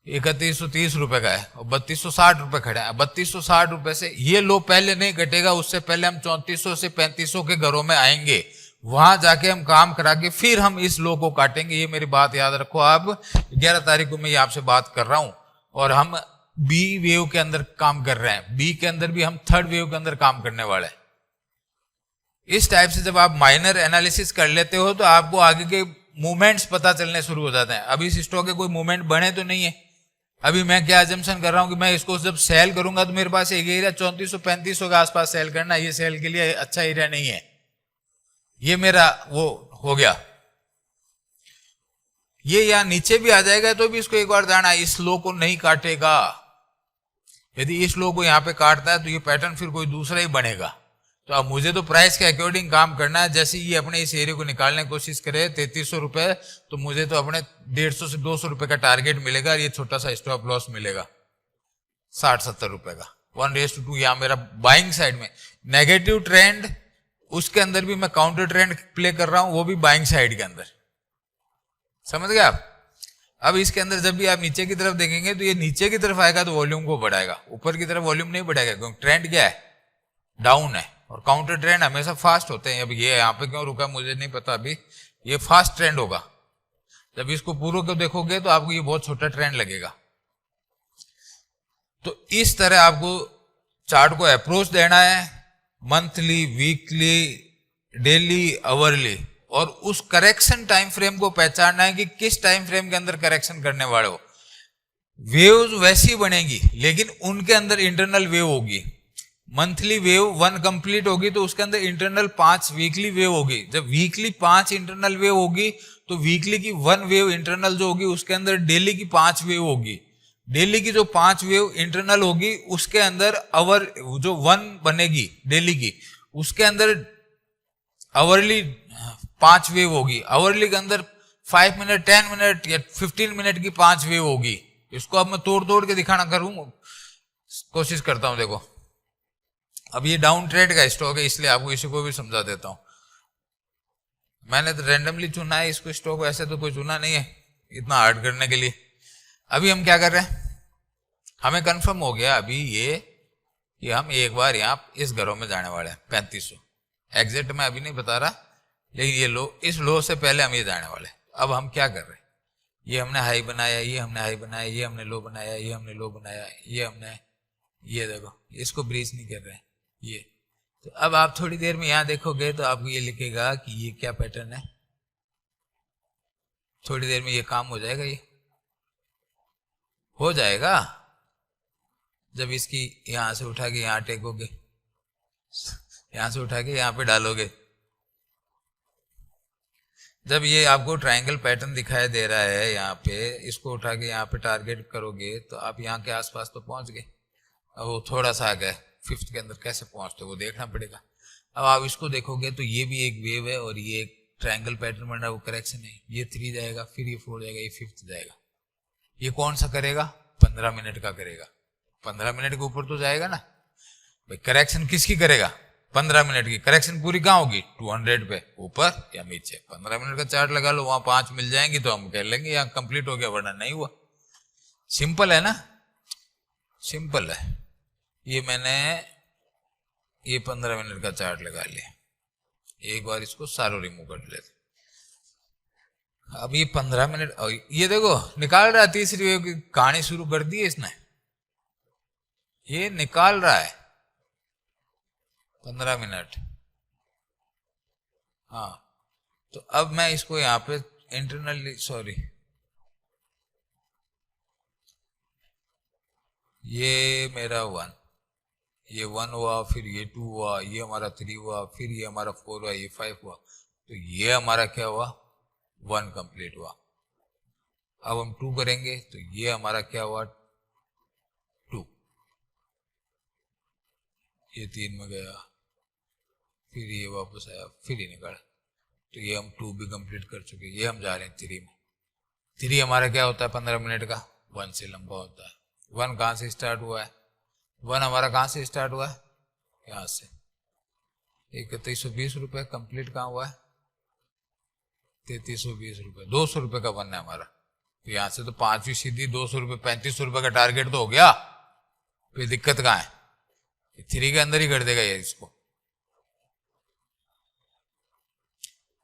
3130 रुपए का है और 3260 रुपए खड़े हैं। 3260 रुपए से ये लो पहले नहीं घटेगा, उससे पहले हम 3400 से 3500 के घरों में आएंगे, वहां जाके हम काम करा के फिर हम इस लो को काटेंगे। ये मेरी बात याद रखो आप, 11 तारीख को मैं ये आपसे बात कर रहा हूं और हम बी वेव के अंदर काम कर रहे हैं, बी के अंदर भी हम थर्ड वेव के अंदर काम करने वाले हैं। इस टाइप से जब आप माइनर एनालिसिस कर लेते हो तो आपको आगे के मूवमेंट्स पता चलने शुरू हो जाते हैं। अभी इस स्टॉक के कोई मूवमेंट बने तो नहीं है, अभी मैं क्या अजम्पशन कर रहा हूं कि मैं इसको जब सेल करूंगा तो मेरे पास एक एरिया 3400-3500 के आसपास सेल करना, ये सेल के लिए अच्छा एरिया नहीं है, ये मेरा वो हो गया। ये यहां नीचे भी आ जाएगा तो भी इसको एक बार जाना, इस लो को नहीं काटेगा। यदि इस लो को यहां पे काटता है तो ये पैटर्न फिर कोई दूसरा ही बनेगा। तो अब मुझे तो प्राइस के अकॉर्डिंग काम करना है। जैसे ये अपने इस एरिया को निकालने की कोशिश करे 3300 रुपए, तो मुझे तो अपने 150 से 200 रुपए का टारगेट मिलेगा, ये छोटा सा स्टॉप लॉस मिलेगा 60-70 रुपए का, 1:2। यहां मेरा बाइंग साइड में नेगेटिव ट्रेंड, उसके अंदर भी मैं काउंटर ट्रेंड प्ले कर रहा हूं, वो भी बाइंग साइड के अंदर, समझ गए आप। अब इसके अंदर जब भी आप नीचे की तरफ देखेंगे तो ये नीचे की तरफ आएगा तो वॉल्यूम को बढ़ाएगा, ऊपर की तरफ वॉल्यूम नहीं बढ़ाएगा, क्योंकि ट्रेंड क्या है, डाउन है, और काउंटर ट्रेंड हमेशा फास्ट होते हैं। अब ये यहाँ पे क्यों रुका मुझे नहीं पता, अभी ये फास्ट ट्रेंड होगा। जब इसको पूरे को देखोगे तो आपको ये बहुत छोटा ट्रेंड लगेगा। तो इस तरह आपको चार्ट को अप्रोच देना है, मंथली, वीकली, डेली, आवरली, और उस करेक्शन टाइम फ्रेम को पहचानना है कि किस टाइम फ्रेम के अंदर करेक्शन करने वाले हो। वेव्स वैसी बनेगी लेकिन उनके अंदर इंटरनल वेव होगी। मंथली वेव 1 कंप्लीट होगी तो उसके अंदर इंटरनल 5 वीकली वेव होगी। जब वीकली 5 इंटरनल वेव होगी तो वीकली की 1 वेव इंटरनल जो होगी उसके अंदर डेली की 5 वेव होगी। डेली की जो 5 वेव इंटरनल होगी उसके अंदर आवर जो 1 बनेगी डेली की, उसके अंदर आवरली 5 वेव होगी। आवरली के अंदर 5 मिनट, 10 मिनट या 15 मिनट की 5 वेव होगी। इसको अब मैं तोड़ तोड़ के दिखाना कोशिश करता हूं। देखो अब ये डाउन ट्रेड का स्टॉक है, इसलिए आपको इसी को भी समझा देता हूं। मैंने तो रैंडमली चुना है इसको, स्टॉक ऐसे तो कोई चुना नहीं है इतना हार्ड करने के लिए। अभी हम क्या कर रहे हैं, हमें कंफर्म हो गया अभी ये कि हम एक बार यहाँ इस घरों में जाने वाले हैं 3500। एग्जैक्ट मैं अभी नहीं बता रहा, लेकिन ये लो, इस लो से पहले हम ये जाने वाले। अब हम क्या कर रहे हैं, ये हमने हाई बनाया, ये हमने हाई बनाया, ये हमने लो बनाया, ये हमने लो बनाया, ये हमने, ये देखो इसको ब्रीच नहीं कर रहे हैं ये। तो अब आप थोड़ी देर में यहां देखोगे तो आपको ये लिखेगा कि ये क्या पैटर्न है। थोड़ी देर में ये काम हो जाएगा, ये हो जाएगा जब इसकी यहां से उठा के यहां टेकोगे, यहां से उठा के यहां पे डालोगे। जब ये आपको ट्रायंगल पैटर्न दिखाई दे रहा है यहाँ पे, इसको उठा के यहाँ पे टारगेट करोगे तो आप यहाँ के आसपास तो पहुंच गए। अब वो थोड़ा सा आ गए, 5th के अंदर कैसे पहुंचते वो देखना पड़ेगा। अब आप इसको देखोगे तो ये भी एक वेव है और ये एक ट्रायंगल पैटर्न बन रहा है, वो करेक्शन है। ये 3 जाएगा, फिर ये 4 जाएगा, ये 5th जाएगा। ये कौन सा करेगा, 15 मिनट का करेगा। 15 मिनट के ऊपर तो जाएगा ना भाई। करेक्शन किसकी करेगा, 15 मिनट की। करेक्शन पूरी कहाँ होगी, 200 पे, ऊपर या नीचे। 15 मिनट का चार्ट लगा लो, वहां 5 मिल जाएंगी तो हम कह लेंगे यहाँ कंप्लीट हो गया, वरना नहीं हुआ। सिंपल है ना, सिंपल है। ये मैंने ये 15 मिनट का चार्ट लगा लिया, एक बार इसको सारो रिमूव कर लेते। अब ये 15 मिनट, ये देखो निकाल रहा है, तीसरी वेव की कहानी शुरू कर दी है इसने, ये निकाल रहा है 15 मिनट। हाँ तो अब मैं इसको यहां पे इंटरनली, सॉरी, ये मेरा 1, ये 1 हुआ, फिर ये 2 हुआ, ये हमारा 3 हुआ, फिर ये हमारा 4 हुआ, ये 5 हुआ, तो ये हमारा क्या हुआ, 1 कंप्लीट हुआ। अब हम 2 करेंगे तो ये हमारा क्या हुआ, 2, ये 3 में गया, फिर ये वापस आया, फिर ये निकाला, तो ये हम 2 भी कंप्लीट कर चुके। ये हम जा रहे हैं 3 में। 3 हमारा क्या होता है 15 मिनट का, 1 से लंबा होता है। 1 कहां से स्टार्ट हुआ है, 1 हमारा कहां से स्टार्ट हुआ है, यहां से 3120 रुपए। कंप्लीट कहां हुआ है, 3320 रुपए। 200 रुपए का 1 है हमारा, तो यहां से तो 5वीं सीधी 200 रुपए, 3500 रुपए का टारगेट तो हो गया। फिर दिक्कत कहां है, 3 के अंदर ही कर देगा ये इसको,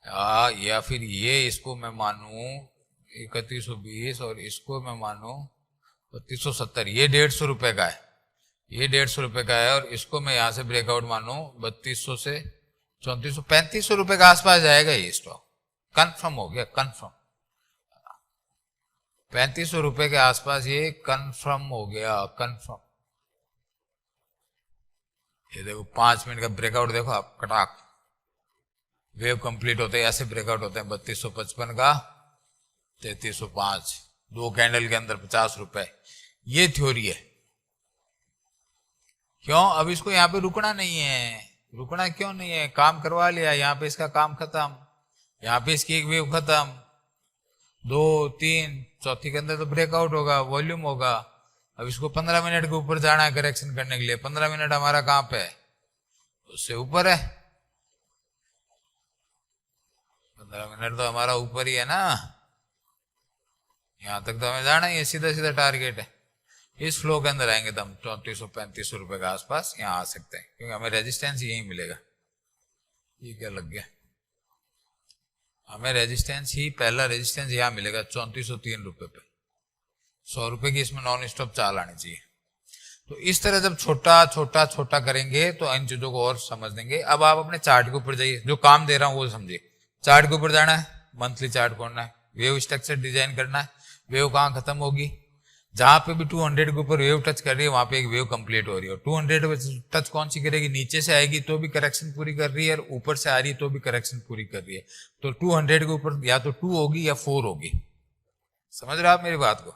या फिर ये इसको मैं मानू 3120 और इसको मैं मानू 3270, ये 150 रुपए का है, ये 150 रुपए का है। और इसको मैं यहां से ब्रेकआउट मानू 3200 से 3400, 3500 रुपए के आसपास जाएगा ये स्टॉक, कंफर्म हो गया, कंफर्म 3500 रुपए के आसपास ये कंफर्म हो गया, कंफर्म। ये देखो 5 मिनट का ब्रेकआउट देखो आप, कटाक वेव कंप्लीट होते हैं, ऐसे ब्रेकआउट होते हैं। 3255 का 3305, 2 कैंडल के अंदर 50 रुपए। ये थ्योरी है। क्यों, अब इसको यहाँ पे रुकना नहीं है, रुकना क्यों नहीं है, काम करवा लिया, यहाँ पे इसका काम खत्म, यहाँ पे इसकी एक वेव खत्म, 2, 3, चौथी के अंदर तो ब्रेकआउट होगा, वॉल्यूम होगा। अब इसको 15 मिनट के ऊपर जाना है करेक्शन करने के लिए। 15 मिनट हमारा कहां पे है, उससे ऊपर है। 15 मिनट तो हमारा ऊपर ही है ना, यहां तक तो हमें जाना ही है, सीधा सीधा टारगेट है। इस फ्लो के अंदर आएंगे तो हम 3400-3500 रुपए के आसपास यहाँ आ सकते हैं, क्योंकि हमें रेजिस्टेंस यही मिलेगा। ये क्या लग गया, हमें रेजिस्टेंस ही, पहला रेजिस्टेंस यहाँ मिलेगा 3403 रुपए पे, 100 रुपए की इसमें नॉन स्टॉप चाल आनी चाहिए। तो इस तरह जब छोटा छोटा छोटा करेंगे तो इन चीजों को और समझ देंगे। अब आप अपने चार्ट के ऊपर जाइए, जो काम दे रहा हूं वो समझिए। चार्ट के ऊपर जाना है, मंथली चार्ट खोलना है, वेव स्ट्रक्चर डिजाइन करना है। वेव कहाँ खत्म होगी, जहां पे भी 200 के ऊपर वेव टच कर रही है वहां पे एक वेव कंप्लीट हो रही है। और 200 पे टच कौन सी करेगी, नीचे से आएगी तो भी करेक्शन पूरी कर रही है, और ऊपर से आ रही है तो भी करेक्शन पूरी कर रही है। तो 200 के ऊपर या तो 2 होगी या 4 होगी। समझ रहे आप मेरी बात को,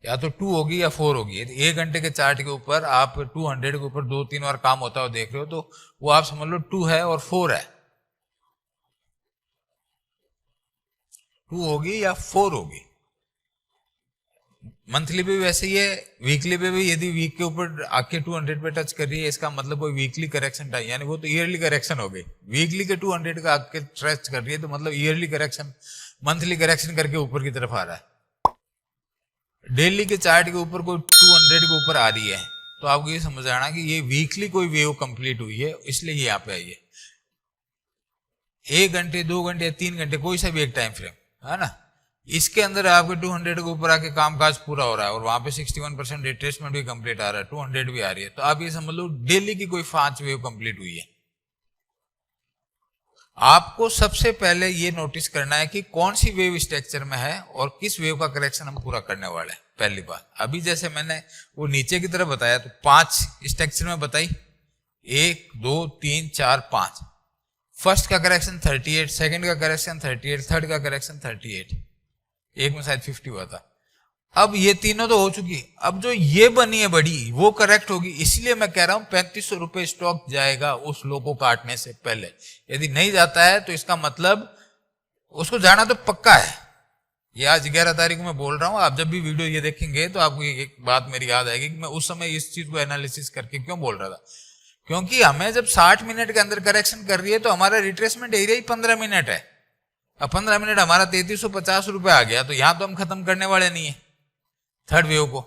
या तो 2 होगी या 4 होगी। यदि 1 घंटे के चार्ट के ऊपर आप 200 के ऊपर 2-3 बार काम होता हुआ देख रहे हो तो वो आप समझ लो 2 है और 4 है, 2 होगी या 4 होगी। मंथली पे भी वैसे ही है, वीकली पे भी यदि वीक के ऊपर आके 200 पे टच कर रही है इसका मतलब कोई वीकली करेक्शन टाइम, यानी वो तो ईयरली करेक्शन हो गई। वीकली के 200 का आके टच कर रही है तो मतलब ईयरली करेक्शन, मंथली करेक्शन करके ऊपर की तरफ आ रहा है। डेली के चार्ट के ऊपर कोई 200 के ऊपर आ रही है तो आपको ये समझ आना कि ये वीकली कोई वेव कंप्लीट हुई है, इसलिए ये यहाँ पे आई है। 1 घंटे 2 घंटे 3 घंटे कोई सा भी एक टाइम फ्रेम है ना, इसके अंदर आपके 200 के ऊपर आके कामकाज पूरा हो रहा है और वहां पे 61% रिट्रेसमेंट भी कंप्लीट आ रहा है, 200 भी आ रही है, तो आप ये समझ लो डेली की कोई 5 वेव कंप्लीट हुई है। आपको सबसे पहले ये नोटिस करना है कि कौन सी वेव स्ट्रक्चर में है और किस वेव का करेक्शन हम पूरा करने वाले हैं। पहली बात, अभी जैसे मैंने वो नीचे की तरफ बताया तो 5 स्ट्रक्चर में बताई, 1 2 3 4 5। फर्स्ट का करेक्शन 38, सेकंड का करेक्शन 38, थर्ड का करेक्शन 38, एक में शायद 50 हुआ था। अब ये तीनों तो हो चुकी, अब जो ये बनी है बड़ी वो करेक्ट होगी, इसलिए मैं कह रहा हूं 3500 रुपए स्टॉक जाएगा उस लो को काटने से पहले। यदि नहीं जाता है तो इसका मतलब उसको जाना तो पक्का है। ये आज 11 तारीख को मैं बोल रहा हूं, आप जब भी वीडियो ये देखेंगे तो आपको एक बात मेरी याद आएगी कि मैं उस समय इस चीज को एनालिसिस करके क्यों बोल रहा था। क्योंकि हमें जब 60 मिनट के अंदर करेक्शन कर रही है तो हमारा रिट्रेसमेंट एरिया ही 15 मिनट है। अब 15 मिनट हमारा 3350 रुपए आ गया, तो यहां तो हम खत्म करने वाले नहीं है थर्ड वेव को,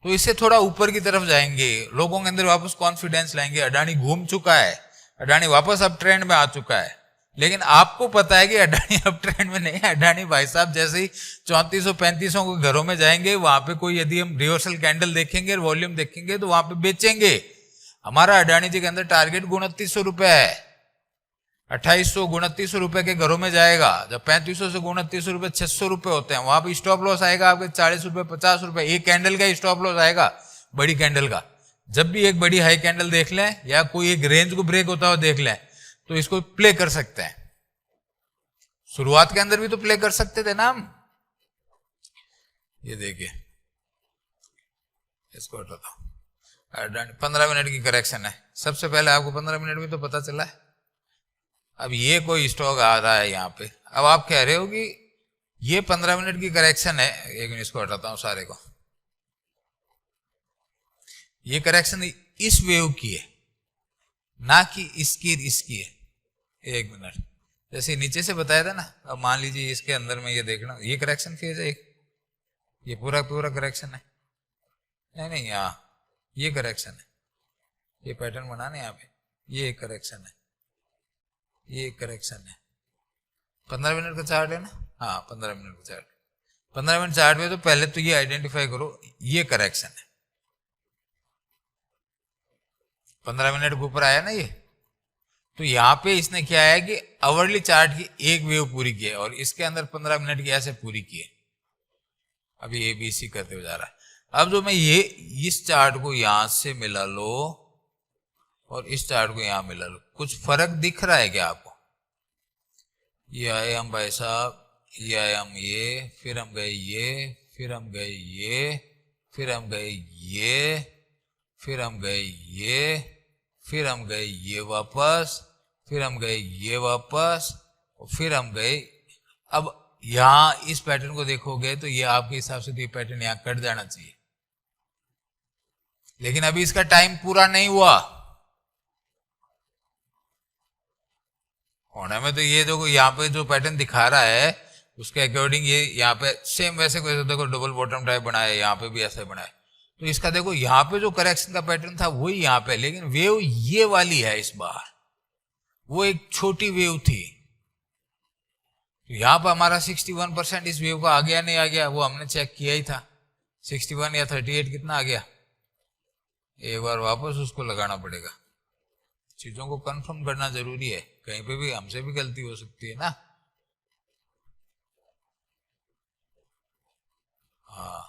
तो इससे थोड़ा ऊपर की तरफ जाएंगे, लोगों के अंदर वापस कॉन्फिडेंस लाएंगे। अडानी घूम चुका है, अडानी वापस अब ट्रेंड में आ चुका है, लेकिन आपको पता है कि अडानी अब ट्रेंड में नहीं है। अडानी भाई साहब जैसे ही 3400-3500 के घरों में जाएंगे वहां पे कोई यदि हम रिवर्सल कैंडल देखेंगे और वॉल्यूम देखेंगे तो वहां पे बेचेंगे। हमारा अडानी जी के अंदर टारगेट 2900 रुपए है, 2800 2900 रुपए के घरों में जाएगा। जब 3500 से 2900 रुपए 600 रुपए होते हैं, वहां पे स्टॉप लॉस आएगा आपके 40 रुपए 50 रुपए, एक कैंडल का स्टॉप लॉस आएगा बड़ी कैंडल का। जब भी एक बड़ी हाई कैंडल देख लें या कोई एक रेंज को ब्रेक होता हुआ देख लें तो इसको प्ले कर सकते हैं। शुरुआत के अंदर भी तो प्ले कर सकते थे ना हम। ये देखिए, इसको हटाता हूं, 15 मिनट की करेक्शन है। सबसे पहले आपको 15 मिनट में तो पता चला है। अब ये कोई स्टॉक आ रहा है यहाँ पे, अब आप कह रहे हो कि ये 15 मिनट की करेक्शन है। एक मिनट, इसको हटाता हूं सारे को। ये करेक्शन इस वेव की है ना कि इसकी है। एक मिनट, जैसे नीचे से बताया था ना, अब मान लीजिए इसके अंदर में ये देखना, ये करेक्शन फेज है, ये पूरा करेक्शन है। नहीं यहाँ ये करेक्शन है, ये पैटर्न बनाने यहाँ पे, ये एक करेक्शन है, ये एक करेक्शन है। 15 मिनट का चार्ट है ना, हाँ 15 मिनट का चार्ट। 15 मिनट चार्ट में तो पहले तो ये आइडेंटिफाई करो ये करेक्शन है। 15 मिनट के ऊपर आया ना ये, तो यहां पे इसने क्या है कि आवरली चार्ट की एक वेव पूरी की है और इसके अंदर 15 मिनट की ऐसे पूरी की है। अभी ABC करते हुए जा रहा है। अब जो मैं ये इस चार्ट को यहां से मिला लो और इस चार्ट को यहां मिला लो, कुछ फर्क दिख रहा है क्या आपको? ये आए हम भाई साहब, ये आए हम ये, फिर हम गए ये, फिर हम गए ये, फिर हम गए ये, फिर हम गए ये, फिर हम गए ये वापस, फिर हम गए ये वापस और फिर हम गए। अब यहां इस पैटर्न को देखोगे तो ये आपके हिसाब से तो ये पैटर्न यहां कट जाना चाहिए, लेकिन अभी इसका टाइम पूरा नहीं हुआ होने में। तो ये देखो यहाँ पे जो पैटर्न दिखा रहा है उसके अकॉर्डिंग ये यहाँ पे सेम वैसे कोई देखो डबल बॉटम टाइप बनाया, यहाँ पे भी ऐसे बनाया। तो इसका देखो यहाँ पे जो करेक्शन का पैटर्न था वही यहाँ पे, लेकिन वेव ये वाली है इस बार, वो एक छोटी वेव थी। तो यहाँ पर हमारा 61% इस वेव का आ गया नहीं आ गया, वो हमने चेक किया ही था। 61 या 38 कितना आ गया, एक बार वापस उसको लगाना पड़ेगा। चीजों को कंफर्म करना जरूरी है, कहीं पे भी हमसे भी गलती हो सकती है ना। हाँ,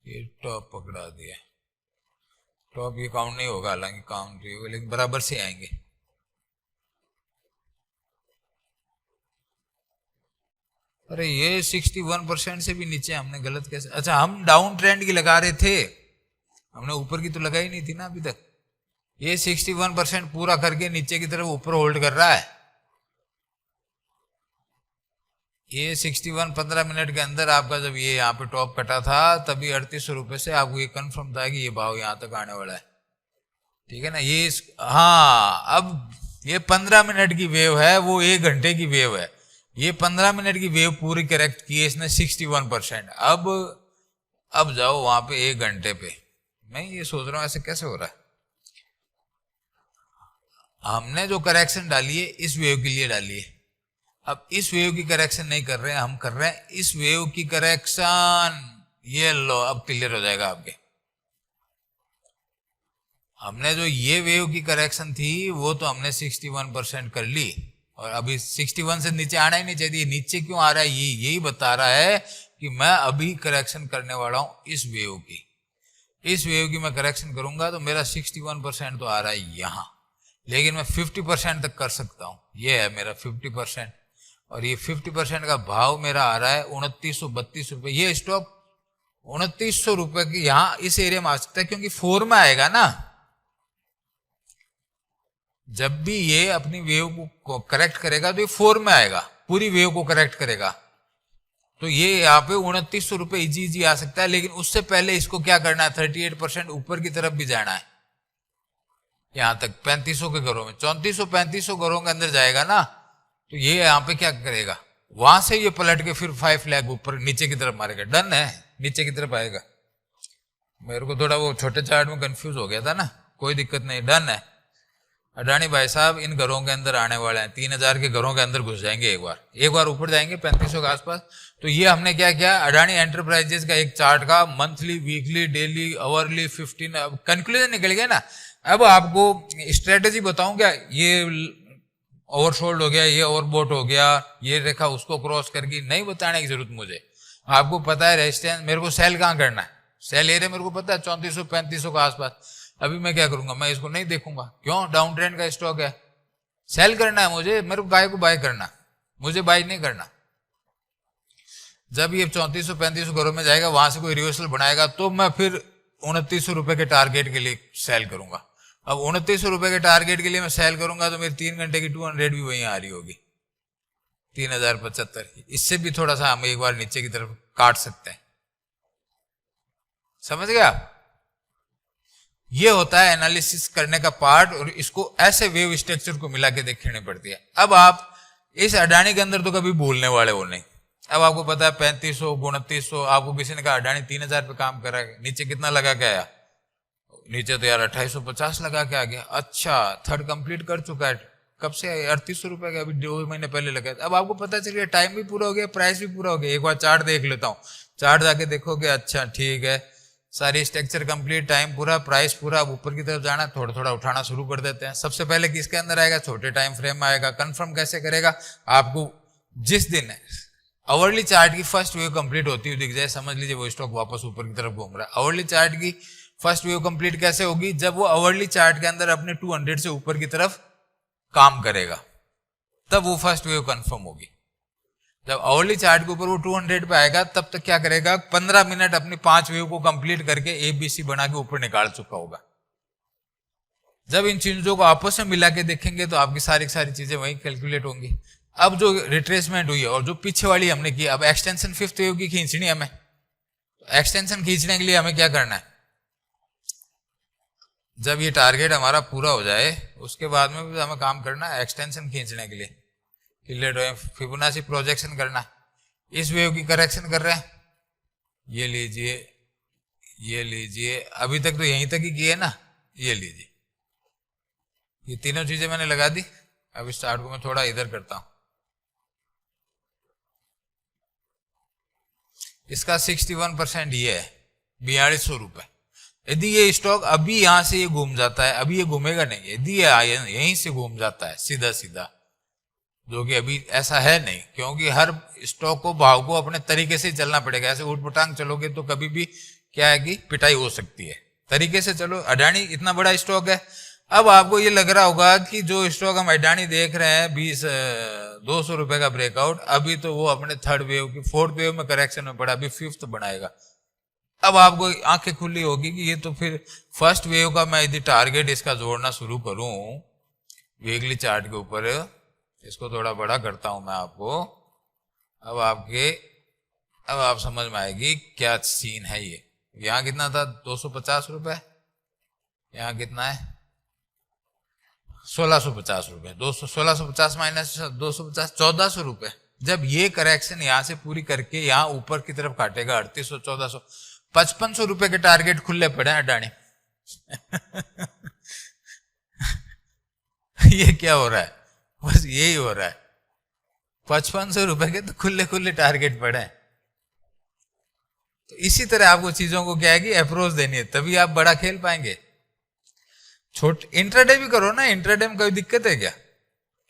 ये टॉप पकड़ा दिया, टॉप ये काउंट नहीं होगा, हालांकि काउंट नहीं होगा लेकिन बराबर से आएंगे। अरे ये 61% से भी नीचे हमने गलत कैसे, अच्छा हम डाउन ट्रेंड की लगा रहे थे, हमने ऊपर की तो लगाई नहीं थी ना अभी तक। ये 61% पूरा करके नीचे की तरफ ऊपर होल्ड कर रहा है। ये 61 15 मिनट के अंदर आपका जब ये यहाँ पे टॉप कटा था तभी 3800 से आपको ये कंफर्म था कि ये भाव यहाँ तक आने वाला है, ठीक है ना। हाँ, अब ये 15 मिनट की वेव है, वो 1 घंटे की वेव है। ये 15 मिनट की वेव पूरी करेक्ट की है इसने 61%। अब जाओ वहां पे 1 घंटे पे, मैं ये सोच रहा हूं ऐसे कैसे हो रहा है। हमने जो करेक्शन डाली है इस वेव के लिए डाली है, अब इस वेव की करेक्शन नहीं कर रहे हैं, हम कर रहे हैं इस वेव की करेक्शन। ये लो, अब क्लियर हो जाएगा आपके। हमने जो ये वेव की करेक्शन थी वो तो हमने 61% कर ली, और अभी 61 से नीचे आना ही नहीं चाहिए। नीचे क्यों आ रहा है, यही बता रहा है कि मैं अभी करेक्शन करने वाला हूं इस वेव की। इस वेव की मैं करेक्शन करूंगा तो मेरा 61% तो आ रहा है यहां, लेकिन मैं 50% तक कर सकता हूं। ये है मेरा 50%, और ये 50% का भाव मेरा आ रहा है 2932 रुपए। ये स्टॉक 2900 रुपए की यहां इस एरिया में आ सकता है, क्योंकि 4 में आएगा ना। जब भी ये अपनी वेव को करेक्ट करेगा तो ये 4 में आएगा, पूरी वेव को करेक्ट करेगा। तो ये यहाँ पे 2900 रुपए इजी आ सकता है, लेकिन उससे पहले इसको क्या करना है, 38% ऊपर की तरफ भी जाना है। यहां तक 3500 के घरों में 3400 3500 घरों के अंदर जाएगा ना, तो ये यहाँ पे क्या करेगा, वहां से ये पलट के फिर 5 लाख ऊपर नीचे की तरफ मारेगा। डन है, नीचे की तरफ आएगा। मेरे को थोड़ा वो छोटे चार्ट में कंफ्यूज हो गया था ना, कोई दिक्कत नहीं, डन है। अडानी भाई साहब इन घरों के अंदर आने वाले हैं, 3000 के घरों के अंदर घुस जाएंगे, एक बार ऊपर जाएंगे 3500 के आसपास। तो ये हमने क्या किया, अडानी एंटरप्राइजेस का एक चार्ट का monthly, weekly, daily, hourly, 15 conclusion निकल गया ना। अब आपको स्ट्रेटेजी बताऊं क्या, ये ओवरसोल्ड हो गया, ये ओवरबोट हो गया, ये रेखा उसको क्रॉस करके, नहीं बताने की जरूरत मुझे। आपको पता है रेजिस्टेंस, मेरे को सेल कहां करना है, सेल एरिया मेरे को पता है 3400 3500 के आसपास। अभी मैं क्या करूंगा, मैं इसको नहीं देखूंगा, क्यों, डाउन ट्रेंड का स्टॉक है, सेल करना है मुझे, मेरे को बाय को बाय करना, मुझे बाय नहीं करना। जब ये 3400 3500 घरों में जाएगा, वहां से कोई रिवर्सल बनाएगा तो मैं फिर 2900 रुपए के टारगेट के लिए सेल करूंगा। अब 2900 रुपए के टारगेट के लिए मैं सेल करूंगा तो मेरी 3 घंटे की 200 भी वहीं आ रही होगी, 3075। इससे भी थोड़ा सा हम एक बार नीचे की तरफ काट सकते हैं, समझ गया। ये होता है एनालिसिस करने का पार्ट, और इसको ऐसे वेव स्ट्रक्चर को मिला के देखनी पड़ती है। अब आप इस अडानी के अंदर तो कभी भूलने वाले हो नहीं। अब आपको पता है 3500 2900, आपको किसी ने कहा अडानी 3000 पे काम कर रहा है, नीचे कितना लगा के आया, नीचे तो यार 2850 लगा के आ गया। अच्छा, थर्ड कंप्लीट कर चुका है, कब से 3800 रुपए का, अभी 2 महीने पहले लगा। अब आपको पता चल गया, टाइम भी पूरा हो गया, प्राइस भी पूरा हो गया। एक बार चार्ट देख लेता हूँ, चार्ट जाके देखोगे, अच्छा ठीक है, सारी स्ट्रक्चर कंप्लीट, टाइम पूरा, प्राइस पूरा। अब ऊपर की तरफ जाना, थोड़ा थोड़ा उठाना शुरू कर देते हैं। सबसे पहले किसके अंदर आएगा, छोटे टाइम फ्रेम में आएगा। कंफर्म कैसे करेगा, आपको जिस दिन आवरली चार्ट की फर्स्ट वेव कंप्लीट होती हुई दिख जाए, समझ लीजिए वो स्टॉक वापस ऊपर की तरफ घूम रहा है। आवरली चार्ट की फर्स्ट वेव कंप्लीट कैसे होगी, जब वो आवरली चार्ट के अंदर अपने 200 से ऊपर की तरफ काम करेगा, तब वो फर्स्ट वेव कंफर्म होगी। जब आवरली चार्ट के ऊपर वो 200 पे आएगा, तब तक क्या करेगा, 15 मिनट अपनी 5 वेव को कंप्लीट करके ABC बना के ऊपर निकाल चुका होगा। जब इन चीजों को आपस में मिला के देखेंगे तो आपकी सारी चीजें वही कैलकुलेट होंगी। अब जो रिट्रेसमेंट हुई है और जो पीछे वाली हमने की, अब एक्सटेंशन 5th वेव की खींचनी है हमें। एक्सटेंशन खींचने के लिए हमें क्या करना है, जब ये टारगेट हमारा पूरा हो जाए उसके बाद में भी हमें काम करना है एक्सटेंशन खींचने के लिए। फिबोनाची प्रोजेक्शन करना। इस वेव की करेक्शन कर रहे हैं, ये लीजिए, ये लीजिए, अभी तक तो यहीं तक ही किए ना, ये लीजिए, ये तीनों चीजें मैंने लगा दी। अब इस चार्ट को मैं थोड़ा इधर करता हूं। इसका 61% ये है, 4200 रुपए। यदि ये स्टॉक अभी यहां से ये घूम जाता है, अभी ये घूमेगा नहीं, यदि ये यहीं से घूम जाता है सीधा सीधा, जो कि अभी ऐसा है नहीं, क्योंकि हर स्टॉक को भाव को अपने तरीके से चलना पड़ेगा। ऐसे उठपटांग चलोगे तो कभी भी क्या है कि पिटाई हो सकती है। तरीके से चलो। अडानी इतना बड़ा स्टॉक है। अब आपको ये लग रहा होगा कि जो स्टॉक हम अडानी देख रहे हैं 200 रुपए का ब्रेकआउट, अभी तो वो अपने थर्ड वेव की फोर्थ वेव में करेक्शन में पड़ा, अभी फिफ्थ बनाएगा। अब आपको आंखें खुली होगी कि ये तो फिर फर्स्ट वेव का मैं यदि टारगेट इसका जोड़ना शुरू करूं वीकली चार्ट के ऊपर, इसको थोड़ा बड़ा करता हूं मैं आपको, अब आप समझ में आएगी क्या सीन है। ये यहां कितना था 250 रुपए, यहां कितना है 1650 रुपए। 1650 माइनस 250 1400 रुपए। जब ये करेक्शन यहां से पूरी करके यहां ऊपर की तरफ काटेगा 3800 1400 5500 रुपए के टारगेट खुले पड़े हैं अडानी। ये क्या हो रहा है, बस यही हो रहा है। 5500 रुपए के तो खुले खुले टारगेट पड़े हैं। तो इसी तरह आपको चीजों को क्या है कि अप्रोच देनी है, तभी आप बड़ा खेल पाएंगे। इंट्राडे भी करो ना, इंट्राडे में कोई दिक्कत है क्या?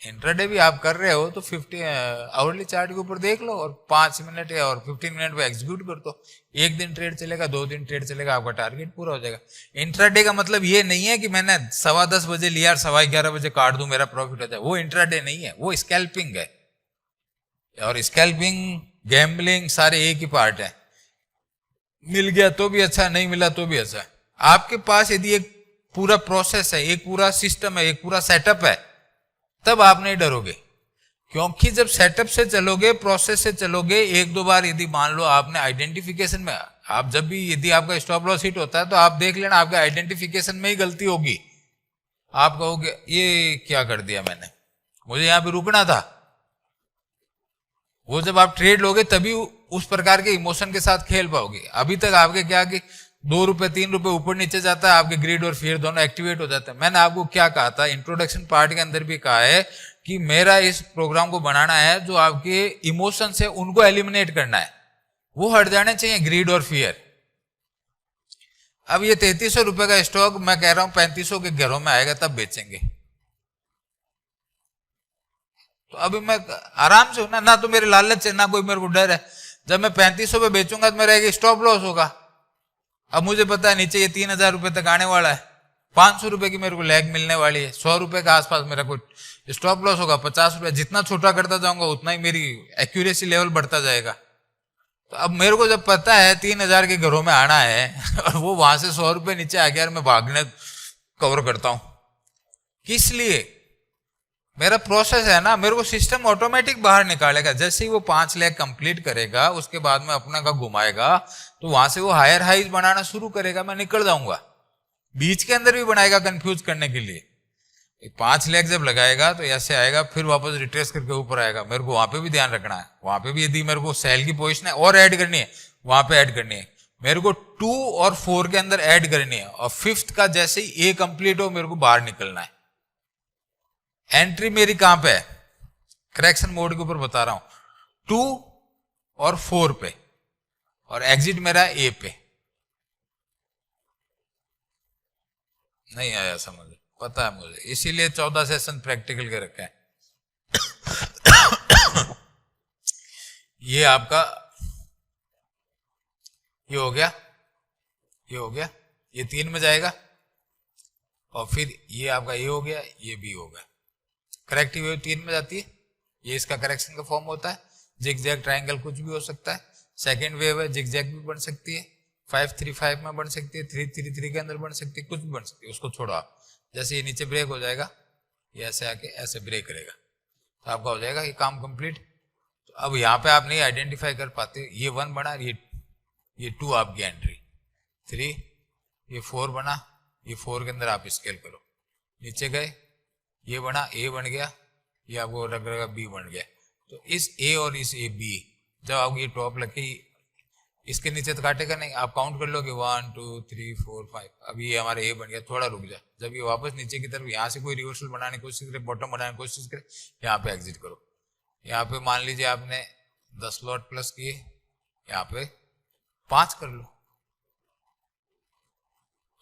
इंट्राडे भी आप कर रहे हो तो 50 आवरली चार्ट के ऊपर देख लो और 5 मिनट या और 15 मिनट में एग्जीक्यूट कर दो। एक दिन ट्रेड चलेगा, 2 दिन ट्रेड चलेगा, आपका टारगेट पूरा हो जाएगा। इंट्राडे का मतलब ये नहीं है कि मैंने 10:15 बजे लिया और 11:15 बजे काट दूं मेरा प्रॉफिट हो जाए, वो इंट्राडे नहीं है, वो स्कैल्पिंग है। और स्कैल्पिंग गैम्बलिंग सारे एक ही पार्ट है। मिल गया तो भी अच्छा, नहीं मिला तो भी अच्छा। आपके पास यदि एक पूरा प्रोसेस है, एक पूरा सिस्टम है, एक पूरा सेटअप है, तब आप नहीं डरोगे। क्योंकि जब सेटअप से चलोगे, प्रोसेस से चलोगे, एक दो बार यदि मान लो आपने आइडेंटिफिकेशन में, आप जब भी यदि आपका स्टॉप लॉस हिट होता है तो आप देख लेना आपके आइडेंटिफिकेशन में ही गलती होगी। आप कहोगे ये क्या कर दिया मैंने, मुझे यहां पे रुकना था। वो जब आप ट्रेड लोगे तभी उस प्रकार के इमोशन के साथ खेल पाओगे। अभी तक आपके क्या कि 2 रुपए 3 रुपए ऊपर नीचे जाता है, आपके ग्रीड और फियर दोनों एक्टिवेट हो जाते हैं। मैंने आपको क्या कहा था, इंट्रोडक्शन पार्ट के अंदर भी कहा है कि मेरा इस प्रोग्राम को बनाना है जो आपके इमोशन है उनको एलिमिनेट करना है, वो हट जाने चाहिए, ग्रीड और फियर। अब ये 3300 रुपए का स्टॉक मैं कह रहा हूं 3500 के घरों में आएगा तब बेचेंगे। तो अभी मैं आराम से ना तो मेरे लालच है ना कोई मेरे को डर है। जब मैं 3500 पे बेचूंगा तो मेरा एक स्टॉप लॉस होगा। अब मुझे पता है नीचे ये 3000 रुपए तक आने वाला है, 500 रुपए की मेरे को लैग मिलने वाली है, 100 रुपए के आसपास मेरा कोई स्टॉप लॉस होगा, 50 रुपए। जितना छोटा करता जाऊंगा उतना ही मेरी एक्यूरेसी लेवल बढ़ता जाएगा। तो अब मेरे को जब पता है 3000 के घरों में आना है और वो वहां से 100 रुपए नीचे आ गया और मैं भागने कवर करता हूं, किस लिए? मेरा प्रोसेस है ना, मेरे को सिस्टम ऑटोमेटिक बाहर निकालेगा। जैसे ही वो 5 लाख कंप्लीट करेगा उसके बाद में अपना का घुमाएगा तो वहां से वो हायर हाइज बनाना शुरू करेगा, मैं निकल जाऊंगा। बीच के अंदर भी बनाएगा कंफ्यूज करने के लिए। 5 लाख जब लगाएगा तो ऐसे आएगा, फिर वापस रिट्रेस करके ऊपर आएगा। मेरे को वहां पे भी ध्यान रखना है, वहां पे भी यदि मेरे को सेल की पोजीशन है और ऐड करनी है, वहां पे ऐड करनी है। मेरे को 2 और 4 के अंदर ऐड करनी है और 5th का जैसे ही A कंप्लीट हो मेरे को बाहर निकलना है। एंट्री मेरी कहां पे है, करेक्शन मोड के ऊपर बता रहा हूं, 2 और 4 पे, और एग्जिट मेरा A पे। नहीं आया समझ, पता है मुझे, इसीलिए 14 सेशन प्रैक्टिकल के रखा है। ये आपका ये हो गया, ये हो गया, ये 3 में जाएगा और फिर ये आपका ये हो गया, ये भी हो गया। करेक्टिव वेव 3 में जाती है, ये इसका करेक्शन का फॉर्म होता है। जिगजैग ट्रायंगल कुछ भी हो सकता है। सेकेंड वेव है, जिगजैग भी बन सकती है, 5-3-5 में बन सकती है, 3-3-3 के अंदर बन सकती है, कुछ भी बन सकती है, उसको छोड़ो आप। जैसे ये नीचे ब्रेक हो जाएगा, ये ऐसे आके ऐसे ब्रेक करेगा तो आपका हो जाएगा ये काम कंप्लीट। तो अब यहाँ पे आप नहीं आइडेंटिफाई कर पाते, ये 1 बना, ये 2 आपकी एंट्री, 3, ये 4 बना, ये 4 के अंदर आप स्केल करो, नीचे गए, ये बना, A बन गया, ये आपको लग रहा B बन गया। तो इस A और इस A B जब आपकी टॉप लगे, इसके नीचे तो काटेगा नहीं, आप काउंट कर लोगे 1 2 3 4 5। अब ये हमारा ए बन गया, थोड़ा रुक जाए, जब ये वापस नीचे की तरफ यहाँ से कोई रिवर्सल बनाने की कोशिश करे, बॉटम बनाने की कोशिश करे, यहाँ पे एग्जिट करो। यहाँ पे मान लीजिए आपने 10 लॉट प्लस किए, यहाँ पे 5 कर लो,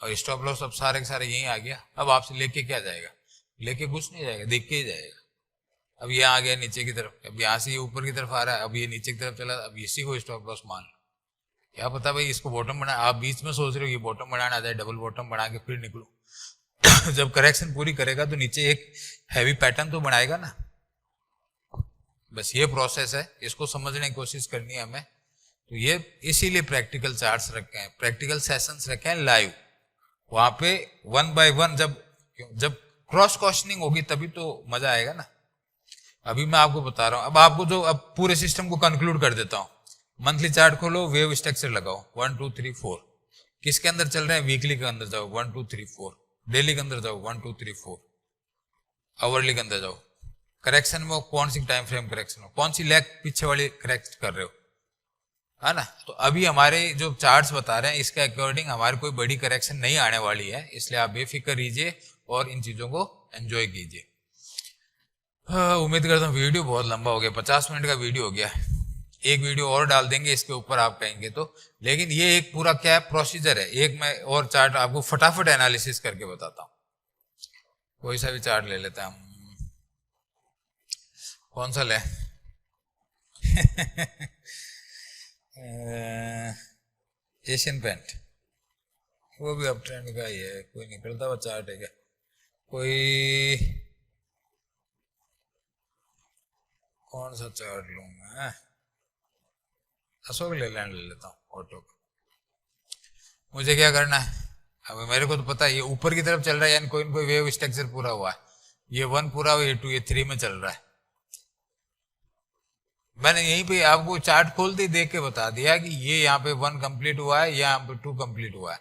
और स्टॉप लॉस अब सारे के सारे यहीं आ गया। अब आपसे लेके क्या जाएगा, लेके कुछ नहीं जाएगा, देख के ही जाएगा। अब ये आ गया नीचे की तरफ, अब यहाँ से ये ऊपर की तरफ आ रहा है, अब ये नीचे की तरफ चला, अब इसी को स्टॉप लॉस मान लो। क्या पता भाई इसको बॉटम बना, आप बीच में सोच रहे हो ये बॉटम बनाना आ जाए, डबल बॉटम बना के फिर निकलो। जब करेक्शन पूरी करेगा तो नीचे एक हैवी पैटर्न तो बनाएगा ना। बस ये प्रोसेस है, इसको समझने की कोशिश करनी है हमें। तो ये इसीलिए प्रैक्टिकल चार्ट्स रखे हैं, प्रैक्टिकल सेशंस रखे हैं लाइव। वहां पे 1 by 1 जब क्रॉस क्वेश्चनिंग होगी तभी तो मजा आएगा ना। अभी मैं आपको बता रहा हूं, अब आपको जो अब पूरे सिस्टम को कंक्लूड कर देता हूं। मंथली चार्ट खोलो, वेव स्ट्रक्चर लगाओ 1 2 3 4। किसके अंदर चल रहे हैं, वीकली के अंदर जाओ 1 2 3 4, डेली के अंदर जाओ 1 2 3 4, आवरली के अंदर जाओ। करेक्शन में कौन सी टाइम फ्रेम करेक्शन हो, कौन सी लेग पीछे वाली करेक्ट कर रहे हो, है ना। तो अभी हमारे जो चार्ट्स बता रहे हैं इसके अकॉर्डिंग हमारी कोई बड़ी करेक्शन नहीं आने वाली है, इसलिए आप बेफिक्र रहिए और इन चीजों को एंजॉय कीजिए। उम्मीद करता हूँ वीडियो बहुत लंबा हो गया, 50 मिनट का वीडियो हो गया। एक वीडियो और डाल देंगे इसके ऊपर आप कहेंगे तो, लेकिन ये एक पूरा क्या प्रोसीजर है। एक मैं और चार्ट आपको फटाफट एनालिसिस करके बताता हूँ। कोई सा भी चार्ट ले लेते हैं हम, कौन सा ले? एशियन पेंट, वो भी अप ट्रेंड का ही है, कोई निकलता हुआ चार्ट है क्या? कोई कौन सा चार्ट लूं मैं? अशोक ले लेता हूँ, ऑटो का। मुझे क्या करना है, अब मेरे को तो पता है ये ऊपर की तरफ चल रहा है, यानी कोई न कोई वेव स्ट्रक्चर पूरा हुआ है। ये 1 पूरा हुआ, ये 2, ये 3 में चल रहा है। मैंने यहीं पे आपको चार्ट खोलते ही देख के बता दिया कि ये यहाँ पे 1 कंप्लीट हुआ है, यहाँ पे 2 कंप्लीट हुआ है।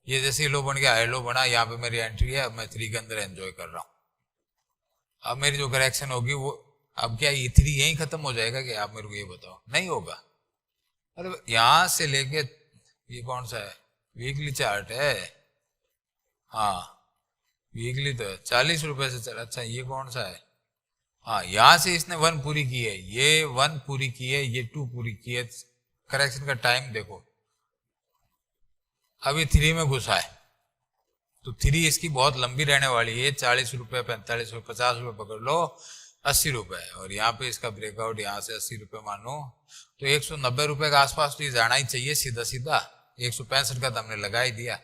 ये जैसे लो बन गया, हाई लो बना, यहाँ पे मेरी एंट्री है, अब मैं 3 के अंदर एंजॉय कर रहा हूँ। अब मेरी जो करेक्शन होगी वो, अब क्या ये 3 यहीं खत्म हो जाएगा कि आप मेरे को ये बताओ? नहीं होगा। अरे यहां से लेके ये कौन सा है, वीकली चार्ट है, हाँ वीकली तो है, 40 रुपए से चला। अच्छा ये कौन सा है, हाँ यहां से इसने 1 पूरी की है, ये 1 पूरी की है, ये 2 पूरी की है। करेक्शन का टाइम देखो, अभी 3 में घुसा है, तो 3 इसकी बहुत लंबी रहने वाली है। 40 रुपए, 45 रुपए, 50 रुपए पकड़ लो, 80 रुपए, और यहाँ पे इसका ब्रेकआउट यहाँ से 80 रुपए मानो, तो 190 रुपए के आसपास तो ये जाना ही चाहिए सीधा सीधा। 165 का तो हमने लगा ही दिया।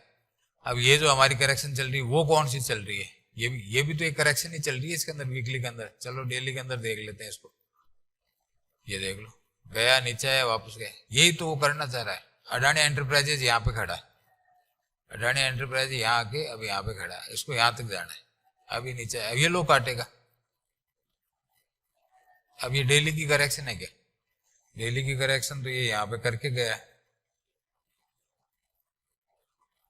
अब ये जो हमारी करेक्शन चल रही है वो कौन सी चल रही है, ये भी तो एक करेक्शन ही चल रही है इसके अंदर, वीकली के अंदर। चलो डेली के अंदर देख लेते हैं इसको, ये देख लो, गया नीचे है, वापस गया। यही तो वो करना चाह रहा है। अडानी एंटरप्राइजेज यहाँ पे खड़ा है, अडानी एंटरप्राइज यहाँ आके अब यहाँ पे खड़ा है, इसको यहाँ तक जाना है, अभी नीचे है, अब ये लो काटेगा। अब ये डेली की करेक्शन है क्या? डेली की करेक्शन तो ये यहाँ पे करके गया,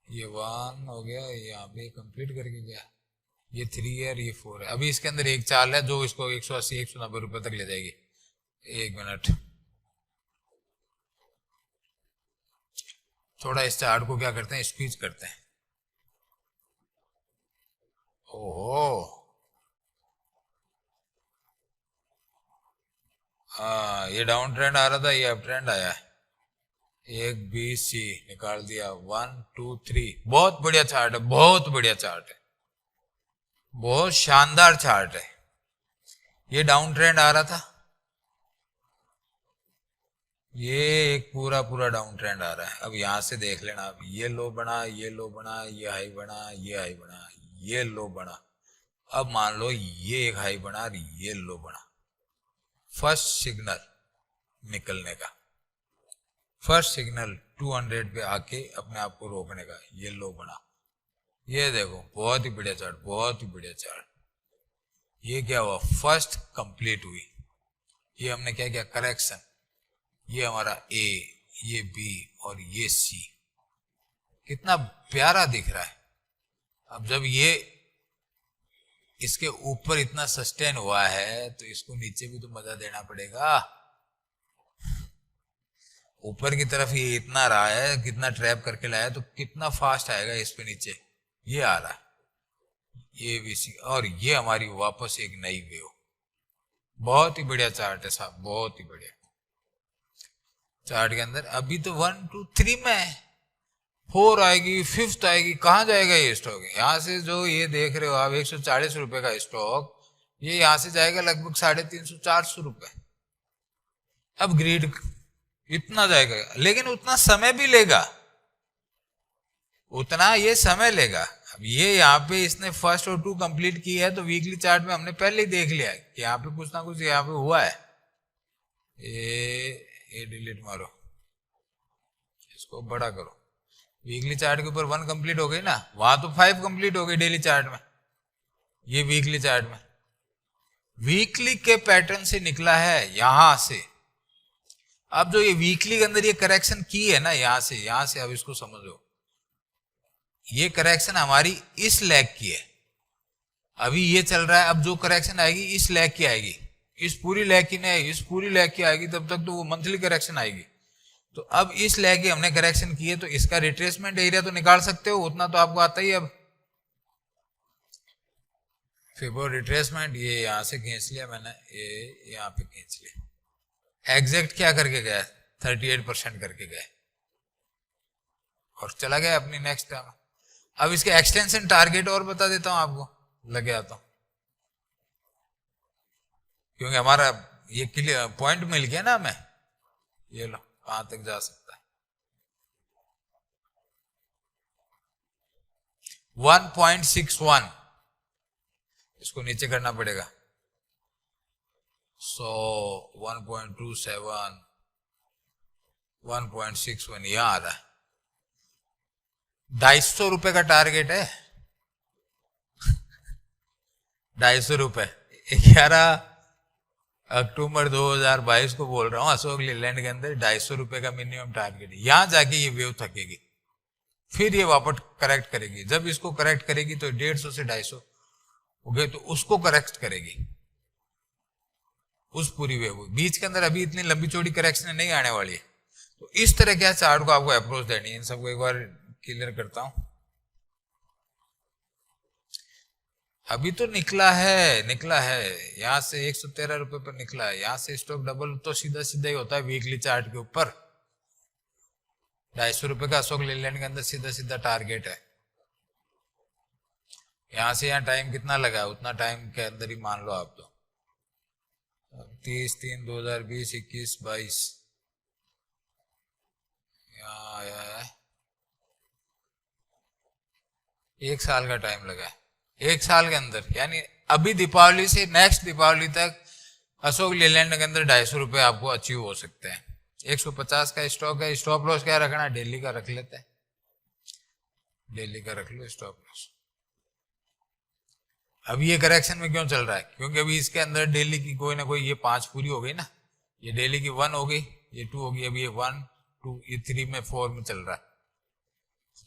ये 1 हो गया, यहाँ पे कंप्लीट करके गया, ये 3 है और ये 4 है। अभी इसके अंदर एक चाल है जो इसको 180 190 रुपए तक ले जाएगी। 1 मिनट, थोड़ा इस चार्ट को क्या करते हैं, स्क्वीज करते हैं। ओहो, हाँ ये डाउन ट्रेंड आ रहा था, ये अप ट्रेंड आया है। एक बी सी निकाल दिया, 1 2 3। बहुत बढ़िया चार्ट है, बहुत बढ़िया चार्ट है, बहुत शानदार चार्ट है। ये डाउन ट्रेंड आ रहा था, ये एक पूरा पूरा डाउन ट्रेंड आ रहा है। अब यहां से देख लेना, अब ये लो बना, ये लो बना, ये हाई बना, ये हाई बना, ये लो बना। अब मान लो ये एक हाई बना और ये लो बना। फर्स्ट सिग्नल निकलने का, फर्स्ट सिग्नल 200 पे आके अपने आप को रोकने का, ये लो बना। ये देखो बहुत ही बढ़िया चार्ट, बहुत ही बढ़िया चार्ट। ये क्या हुआ, फर्स्ट कंप्लीट हुई। ये हमने क्या किया, करेक्शन। ये हमारा ए, ये बी और ये सी, कितना प्यारा दिख रहा है। अब जब ये इसके ऊपर इतना सस्टेन हुआ है तो इसको नीचे भी तो मजा देना पड़ेगा। ऊपर की तरफ ये इतना रहा है, कितना ट्रैप करके लाया, तो कितना फास्ट आएगा इस पे नीचे, ये आ रहा है, ये भी और ये हमारी वापस एक नई वेव। बहुत ही बढ़िया चार्ट है साहब, बहुत ही बढ़िया चार्ट के अंदर। अभी तो 1 2 3 में है, 4 आएगी, 5th आएगी, कहां जाएगा ये स्टॉक? यहां से जो ये देख रहे हो आप 140 रुपए का स्टॉक, ये यहां से जाएगा लगभग 350 400 रुपए। अब ग्रीड इतना जाएगा, लेकिन उतना समय भी लेगा, उतना ये समय लेगा। अब ये यहाँ पे इसने फर्स्ट और 2 कंप्लीट की है, तो वीकली चार्ट में हमने पहले ही देख लिया है कि यहाँ पे कुछ ना कुछ यहाँ पे हुआ है। ये डिलीट मारो, इसको बड़ा करो। वीकली चार्ट के ऊपर 1 कंप्लीट हो गई ना, वहां तो 5 कंप्लीट हो गई डेली चार्ट में, ये वीकली चार्ट में वीकली के पैटर्न से निकला है यहां से। अब जो ये वीकली के अंदर ये करेक्शन की है ना, यहां से अब इसको समझो, ये करेक्शन हमारी इस लेग की है, अभी ये चल रहा है। अब जो करेक्शन आएगी इस लेग की आएगी, इस पूरी लेग की नहीं, इस पूरी लेग की आएगी, तब तक तो वो मंथली करेक्शन आएगी। तो अब इस लेग की हमने करेक्शन की है, तो इसका रिट्रेसमेंट एरिया तो निकाल सकते हो, उतना तो आपको आता ही। अब फिबो रिट्रेसमेंट ये यहां से खींच लिया मैंने, ये यहां पे खींच लिया, एग्जैक्ट क्या करके गया, 38% करके गए और चला गया अपनी नेक्स्ट टर्म। अब इसके एक्सटेंशन टारगेट और बता देता हूं आपको, लगे आता हूं, क्योंकि हमारा ये क्लियर पॉइंट मिल गया ना हमें, ये लो कहां तक जा सकता है। 1.61 इसको नीचे करना पड़ेगा, सो 1.27 1.61 यहां आ रहा है, 250 रुपए का टारगेट है। 250 रुपए, 11 अक्टूबर 2022 को बोल रहा हूं, अशोक लीलैंड के अंदर 250 रुपए का मिनिमम टारगेट है। यहां जाके ये वेव थकेगी, फिर ये वापस करेक्ट करेगी। जब इसको करेक्ट करेगी तो 150 से 250 हो गए, तो उसको करेक्ट करेगी, उस पूरी वेव। बीच के अंदर अभी इतनी लंबी चौड़ी करेक्शन नहीं आने वाली है। तो इस तरह के चार्ट को आपको अप्रोच देनी है। इन सबको एक बार क्लियर करता हूं। अभी तो निकला है यहां से 113 रुपए पर निकला है, यहां से स्टॉक डबल तो सीधा सीधा ही होता है वीकली चार्ट के ऊपर। 250 रुपए का अशोक लीलैंड के अंदर सीधा सीधा टारगेट है। यहां से यहाँ टाइम कितना लगा है, उतना टाइम के अंदर ही मान लो आप। तो 30/3/2020 21/22 यहाँ आया है, 1 साल का टाइम लगा है। 1 साल के अंदर, यानी अभी दीपावली से नेक्स्ट दीपावली तक अशोक लीलैंड के अंदर 250 रुपए आपको अचीव हो सकते हैं। 150 का स्टॉक है, स्टॉप लॉस क्या रखना है, डेली का रख लेते हैं, डेली का रख लो स्टॉप लॉस। अभी ये करेक्शन में क्यों चल रहा है, क्योंकि अभी इसके अंदर डेली की कोई ना कोई ये 5 पूरी हो गई ना, ये डेली की 1 हो गई, ये 2 हो गई, अभी ये 1 2 ये 3 में 4 में चल रहा है।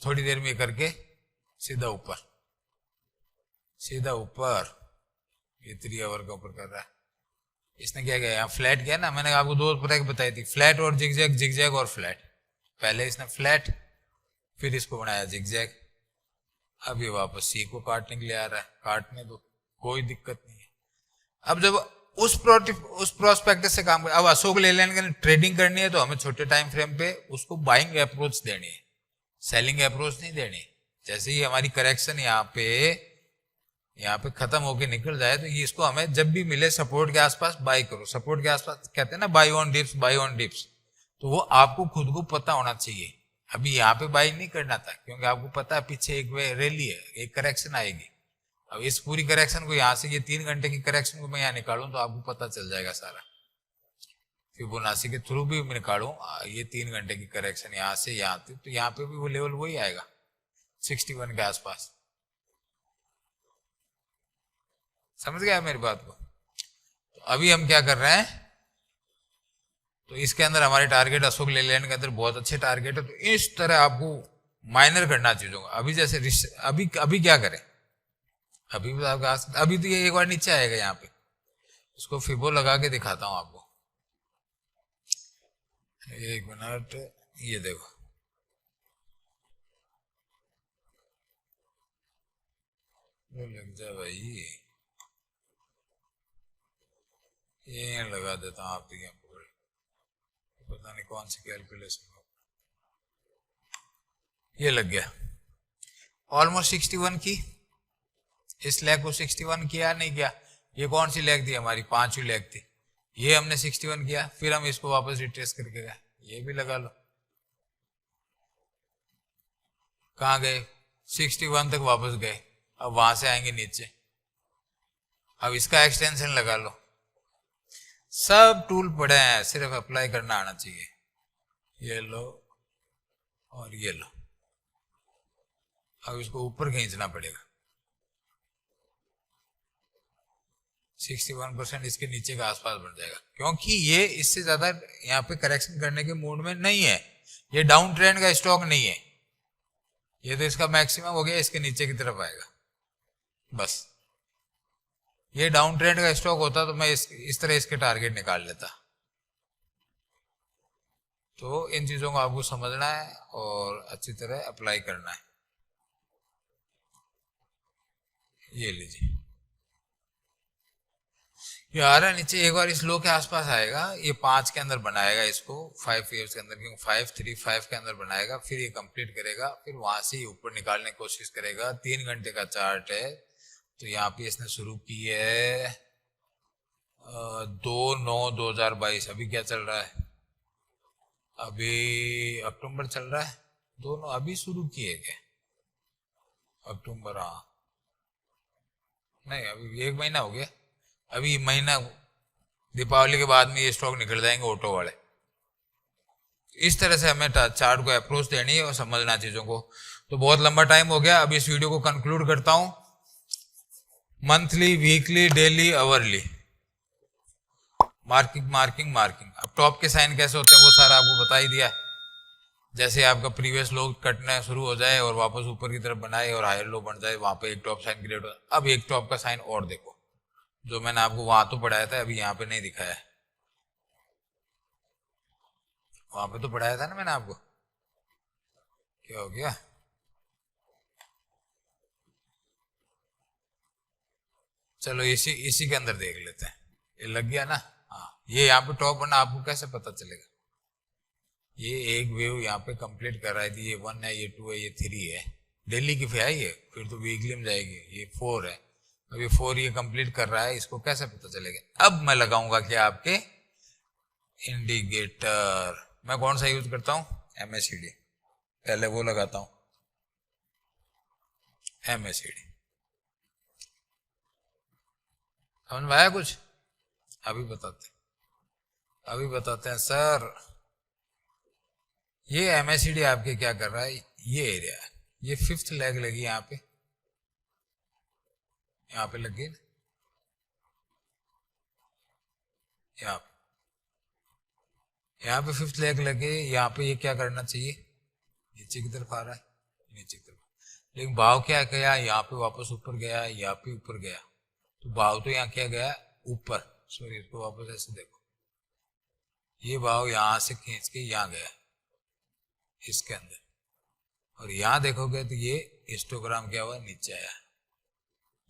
थोड़ी देर में करके सीधा ऊपर ये 3 आवर के ऊपर कर रहा है। इसने क्या किया, यहाँ फ्लैट किया ना, मैंने आपको 2 तरह की बताई थी, फ्लैट और जिगजैग, जिगजैग और फ्लैट। पहले इसने फ्लैट, फिर इसको बनाया जिगजैग। अब ये वापस सी को काटने के लिए आ रहा है, काटने दो, कोई दिक्कत नहीं है। अब जब उस प्रोस्पेक्टस से काम कर, अब अशोक लेलैंड के ट्रेडिंग करनी है तो हमें छोटे टाइम फ्रेम पे उसको बाइंग अप्रोच देनी है, सेलिंग अप्रोच नहीं देनी। जैसे ही हमारी करेक्शन यहाँ पे खत्म होके निकल जाए, तो ये इसको हमें जब भी मिले सपोर्ट के आसपास बाई करो। सपोर्ट के आसपास कहते हैं ना बाई ऑन डिप्स, तो वो आपको खुद को पता होना चाहिए। अभी यहाँ पे बाई नहीं करना था, क्योंकि आपको पता है पीछे एक रैली है, एक करेक्शन आएगी। अब इस पूरी करेक्शन को यहाँ से, ये 3 घंटे की करेक्शन को मैं यहाँ निकालूं तो आपको पता चल जाएगा सारा। फिबोनाची के थ्रू भी निकालूं ये 3 घंटे की करेक्शन यहाँ से यहाँ तक, तो यहाँ पे भी वो लेवल वही आएगा 61 के आसपास। समझ गया मेरी बात को? तो अभी हम क्या कर रहे हैं, तो इसके अंदर हमारे टारगेट अशोक लेलैंड के अंदर बहुत अच्छे टारगेट है। तो इस तरह आपको माइनर करना चीजों का। अभी जैसे अभी क्या करें, अभी तो ये एक बार नीचे आएगा यहाँ पे, इसको फिबो लगा के दिखाता हूं आपको। एक मिनट, ये देखो, लग जाए भाई, ये लगा देता हूँ आप, पता नहीं कौन सी कैलकुलेशन हो, ये लग गया ऑलमोस्ट 61 की। इस लेग को 61 किया नहीं किया? ये कौन सी लेग थी हमारी? 5वीं लेग थी, ये हमने 61 किया, फिर हम इसको वापस रिट्रेस करके गए, ये भी लगा लो। कहाँ गए? 61 तक वापस गए, अब वहां से आएंगे नीचे, अब इसका एक्सटेंशन लगा लो। सब टूल पड़े हैं, सिर्फ अप्लाई करना आना चाहिए। ये लो और ये लो, अब इसको ऊपर खींचना पड़ेगा। 61% इसके नीचे का आसपास बन जाएगा, क्योंकि ये इससे ज्यादा यहाँ पे करेक्शन करने के मूड में नहीं है, ये डाउन ट्रेंड का स्टॉक नहीं है, ये तो इसका मैक्सिमम हो गया, इसके नीचे की तरफ आएगा बस। ये डाउन ट्रेंड का स्टॉक होता तो मैं इस तरह इसके टारगेट निकाल लेता। तो इन चीजों को आपको समझना है और अच्छी तरह अप्लाई करना है। ये लीजिए, ये आ रहा है नीचे, एक बार इस लो के आसपास आएगा, ये 5 के अंदर बनाएगा इसको, 5 ईयर्स के अंदर, क्योंकि 5-3-5 के अंदर बनाएगा, फिर ये कंप्लीट करेगा, फिर वहां से ही ऊपर निकालने की कोशिश करेगा। 3 घंटे का चार्ट है, तो यहाँ पे इसने शुरू की है 2/9/2022। अभी क्या चल रहा है? अभी अक्टूबर चल रहा है, दोनों अभी शुरू किए क्या? अक्टूबर, हाँ, नहीं अभी 1 महीना हो गया, अभी महीना, दीपावली के बाद में ये स्टॉक निकल जाएंगे ऑटो वाले। इस तरह से हमें चार्ट को अप्रोच देनी है और समझना चीजों को। तो बहुत लंबा टाइम हो गया, अब इस वीडियो को कंक्लूड करता हूं। Monthly, weekly, daily, hourly, marking marking marking. अब टॉप के साइन कैसे होते हैं वो सारा आपको बता ही दिया। जैसे आपका प्रीवियस लो कटना शुरू हो जाए और वापस ऊपर की तरफ बनाए और हायर लो बन जाए, वहां पे एक टॉप साइन क्रिएट हो। अब एक टॉप का साइन और देखो, जो मैंने आपको वहां तो पढ़ाया था, अभी यहाँ पे नहीं दिखाया है, वहां पे तो पढ़ाया था ना मैंने आपको। क्या हो गया? चलो इसी इसी के अंदर देख लेते हैं, ये लग गया ना। हाँ, ये यहाँ पे टॉप बना, आपको कैसे पता चलेगा? ये एक वेव यहाँ पे कंप्लीट कर रहा है, ये 1 है, ये 2 है, ये 3 है, डेली की है ये, फिर तो वीकली में जाएगी, ये 4 है, अब ये 4 ये कंप्लीट कर रहा है, इसको कैसे पता चलेगा? अब मैं लगाऊंगा क्या? आपके इंडिकेटर। मैं कौन सा यूज करता हूं? MACD, पहले वो लगाता हूं, MACD। समझ में आया कुछ? अभी बताते हैं सर। ये MACD आपके क्या कर रहा है? ये एरिया है, ये 5th लेग लगी यहाँ पे लगी ना, यहाँ पे 5th लेग लगे, यहाँ पे ये क्या करना चाहिए? नीचे की तरफ आ रहा है, नीचे की तरफ, लेकिन भाव क्या गया? यहाँ पे वापस ऊपर गया, यहाँ पे ऊपर गया, तो भाव तो यहाँ क्या गया? ऊपर। सॉरी, इसको वापस ऐसे देखो, ये भाव यहां से खींच के यहाँ गया इसके अंदर, और यहां देखोगे तो ये हिस्टोग्राम क्या हुआ? नीचे आया।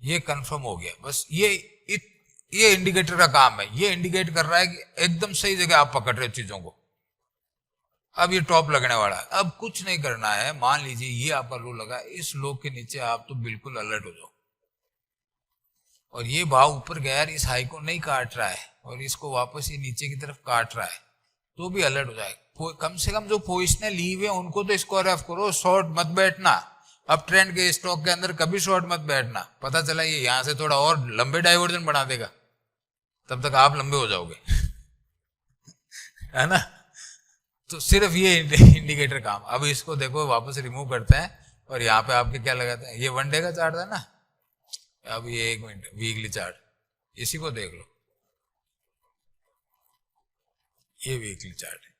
ये कंफर्म हो गया, बस ये इंडिकेटर का काम है, ये इंडिकेट कर रहा है कि एकदम सही जगह आप पकड़ रहे हो चीजों को। अब ये टॉप लगने वाला है, अब कुछ नहीं करना है। मान लीजिए ये आपका लो लगा, इस लो के नीचे आप तो बिल्कुल अलर्ट हो जाओ, और ये भाव ऊपर गया, इस हाई को नहीं काट रहा है और इसको वापस ये नीचे की तरफ काट रहा है, तो भी अलर्ट हो जाए। कम से कम जो पोजिशन ली हुई है उनको तो स्कोर ऑफ करो, शॉर्ट मत बैठना। अब ट्रेंड के स्टॉक के अंदर कभी शॉर्ट मत बैठना, पता चला ये यहां से थोड़ा और लंबे डाइवर्जन बना देगा, तब तक आप लंबे हो जाओगे है ना। तो सिर्फ ये इंडिकेटर काम। अब इसको देखो, वापस रिमूव करते हैं और यहाँ पे आपके क्या लगाते हैं? ये 1 डे का चार्ट था ना, अब ये 1 मिनट वीकली चार्ट, इसी को देख लो, ये वीकली चार्ट है।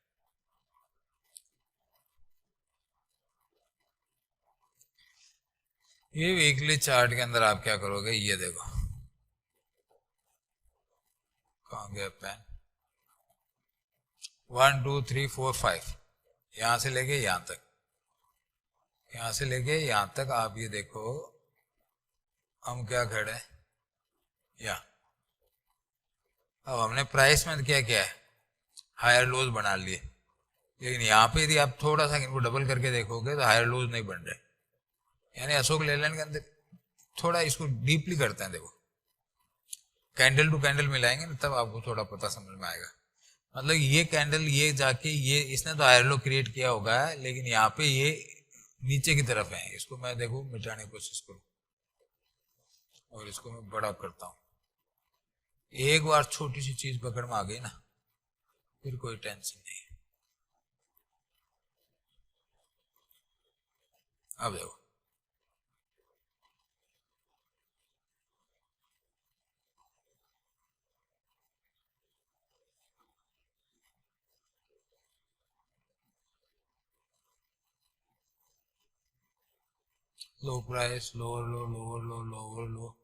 ये वीकली चार्ट के अंदर आप क्या करोगे? ये देखो, कहाँ गया पेन? 1 2 3 4 5, यहां से लेके यहां तक, यहां से लेके यहां तक आप ये देखो हम क्या खड़े हैं यहाँ। अब हमने प्राइस में क्या किया है, हायर लोज बना लिए, लेकिन यहाँ पे यदि आप थोड़ा सा इनको डबल करके देखोगे तो हायर लोज नहीं बन रहे। यानी अशोक लेलैंड के अंदर थोड़ा इसको डीपली करते हैं, देखो कैंडल टू कैंडल मिलाएंगे ना तब आपको थोड़ा पता समझ में आएगा। मतलब ये कैंडल ये जाके ये इसने तो हायर लो क्रिएट किया होगा, लेकिन यहाँ पे ये नीचे की तरफ है। इसको मैं देखो मिटाने की कोशिश करूँ और इसको मैं बड़ा करता हूँ। एक बार छोटी सी चीज पकड़ में आ गई ना फिर कोई टेंशन नहीं है। अब देखो लो प्राइस, लोअर लो, लोअर लो, लोअर लो,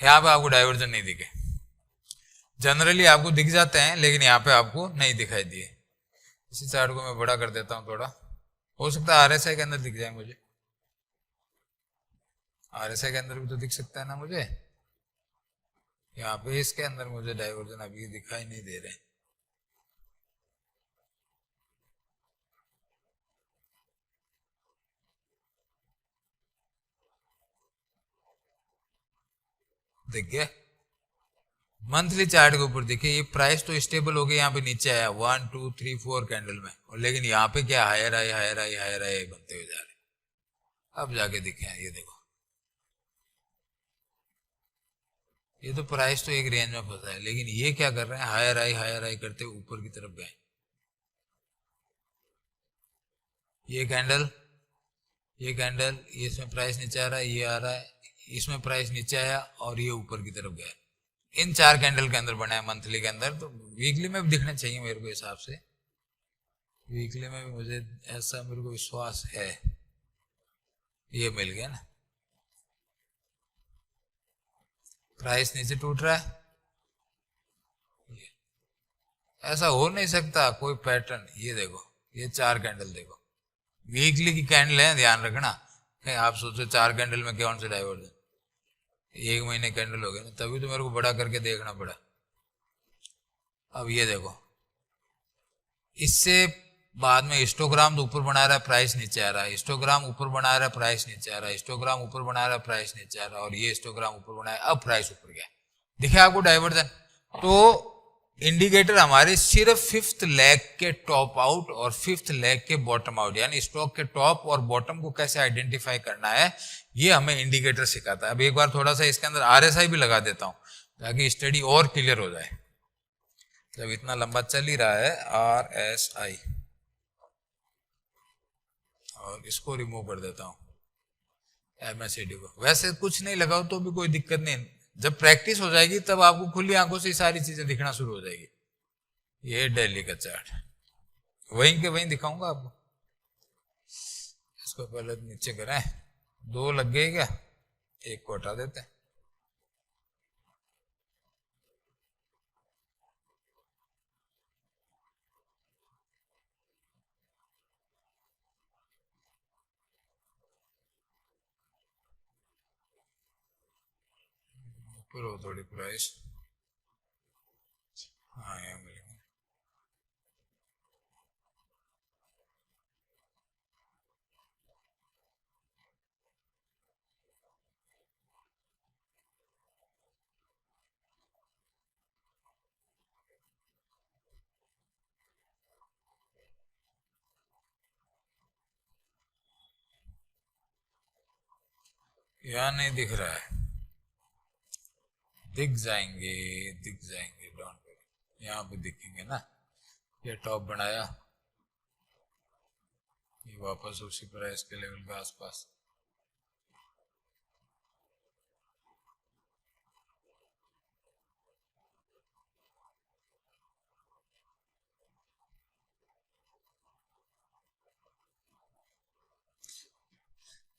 यहाँ पे आपको डाइवर्जन नहीं दिखे। जनरली आपको दिख जाते हैं लेकिन यहाँ पे आपको नहीं दिखाई दिए। इसी चार्ट को मैं बड़ा कर देता हूँ थोड़ा, हो सकता है आरएसआई के अंदर दिख जाए मुझे, आरएसआई के अंदर भी तो दिख सकता है ना मुझे। यहाँ पे इसके अंदर मुझे डाइवर्जन अभी दिखाई नहीं दे रहे। दिख गया, मंथली चार्ट के ऊपर देखिए ये प्राइस तो स्टेबल हो गया, यहाँ पे नीचे आया 1 2 3 4 कैंडल में, और लेकिन यहाँ पे क्या हायर आई हायर आई हायर आई बनते हुए जा रहे। अब जाके दिखे ये देखो, ये तो प्राइस तो एक रेंज में फंसा है, लेकिन ये क्या कर रहे हैं हायर आई करते ऊपर की तरफ गए। ये कैंडल ये इसमें प्राइस नीचे आ रहा है, ये आ रहा है, इसमें प्राइस नीचे आया और ये ऊपर की तरफ गया। इन 4 कैंडल के अंदर बना है मंथली के अंदर, तो वीकली में भी दिखने चाहिए मेरे को हिसाब से। वीकली में भी मुझे ऐसा मेरे को विश्वास है। ये मिल गया ना, प्राइस नीचे टूट रहा है, ऐसा हो नहीं सकता कोई पैटर्न। ये देखो ये 4 कैंडल देखो, वीकली की कैंडल है, ध्यान रखना। कहीं आप सोचो 4 कैंडल में कौन से डाइवर्जन, 1 महीने कैंडल हो गए ना, तभी तो मेरे को बड़ा करके देखना पड़ा। अब ये देखो इससे बाद में हिस्टोग्राम तो ऊपर बना रहा है, प्राइस नीचे आ रहा है, हिस्टोग्राम ऊपर बना रहा है, प्राइस नीचे आ रहा है, हिस्टोग्राम ऊपर बना रहा है, प्राइस नीचे आ रहा है, और ये हिस्टोग्राम ऊपर बनाया, अब प्राइस ऊपर गया। दिखे आपको डाइवर्जन? तो इंडिकेटर हमारे सिर्फ 5th लेग के टॉप आउट और 5th लेग के बॉटम आउट, यानी स्टॉक के टॉप और बॉटम को कैसे आइडेंटिफाई करना है, ये हमें इंडिकेटर सिखाता है। अब एक बार थोड़ा सा इसके अंदर आरएसआई भी लगा देता हूं ताकि स्टडी और क्लियर हो जाए। जब इतना लंबा चल ही रहा है आरएसआई, और इसको रिमूव कर देता हूं एमएससीडी को। वैसे कुछ नहीं लगाओ तो भी कोई दिक्कत नहीं, जब प्रैक्टिस हो जाएगी तब आपको खुली आंखों से सारी चीजें दिखना शुरू हो जाएगी। ये डेली का चार्ट वहीं के वहीं दिखाऊंगा आपको। इसको पहले नीचे करें, 2 लग गए क्या, एक को हटा देते हैं। ऊपर हो थोड़ी प्राइस, हाँ यहाँ मिलेगा। यहाँ नहीं दिख रहा है, दिख जाएंगे डोंट वरी, यहाँ पे दिखेंगे ना। ये टॉप बनाया, ये वापस उसी प्राइस के लेवल के आसपास,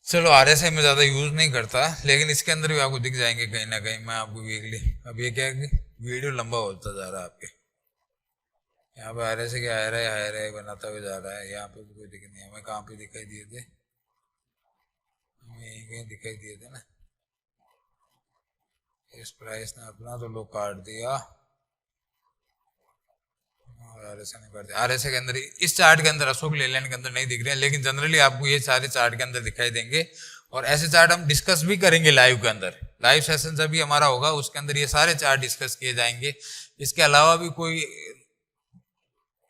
चलो आरएसआई में ज्यादा यूज नहीं करता, लेकिन इसके अंदर भी आपको दिख जाएंगे कहीं ना कहीं। मैं आपको वीकली, अब ये क्या है कि वीडियो लंबा होता जा रहा है आपके, यहाँ पे हायर से क्या हायर है बनाता हुआ जा रहा है। यहाँ पे भी कोई दिक्कत नहीं। हमें कहाँ पे दिखाई दिए थे? हमें यहीं कहीं दिखाई दिए थे ना। इस प्राइस ने अपना तो लोग काट दिया। आरएसए के अंदर, इस चार्ट के अंदर, अशोक लेलैंड के अंदर नहीं दिख रहे हैं, लेकिन जनरली आपको ये सारे चार्ट के अंदर दिखाई देंगे। और ऐसे चार्ट हम डिस्कस भी करेंगे लाइव के अंदर। लाइव सेशन जब भी हमारा होगा उसके अंदर ये सारे चार्ट डिस्कस किए जाएंगे। इसके अलावा भी कोई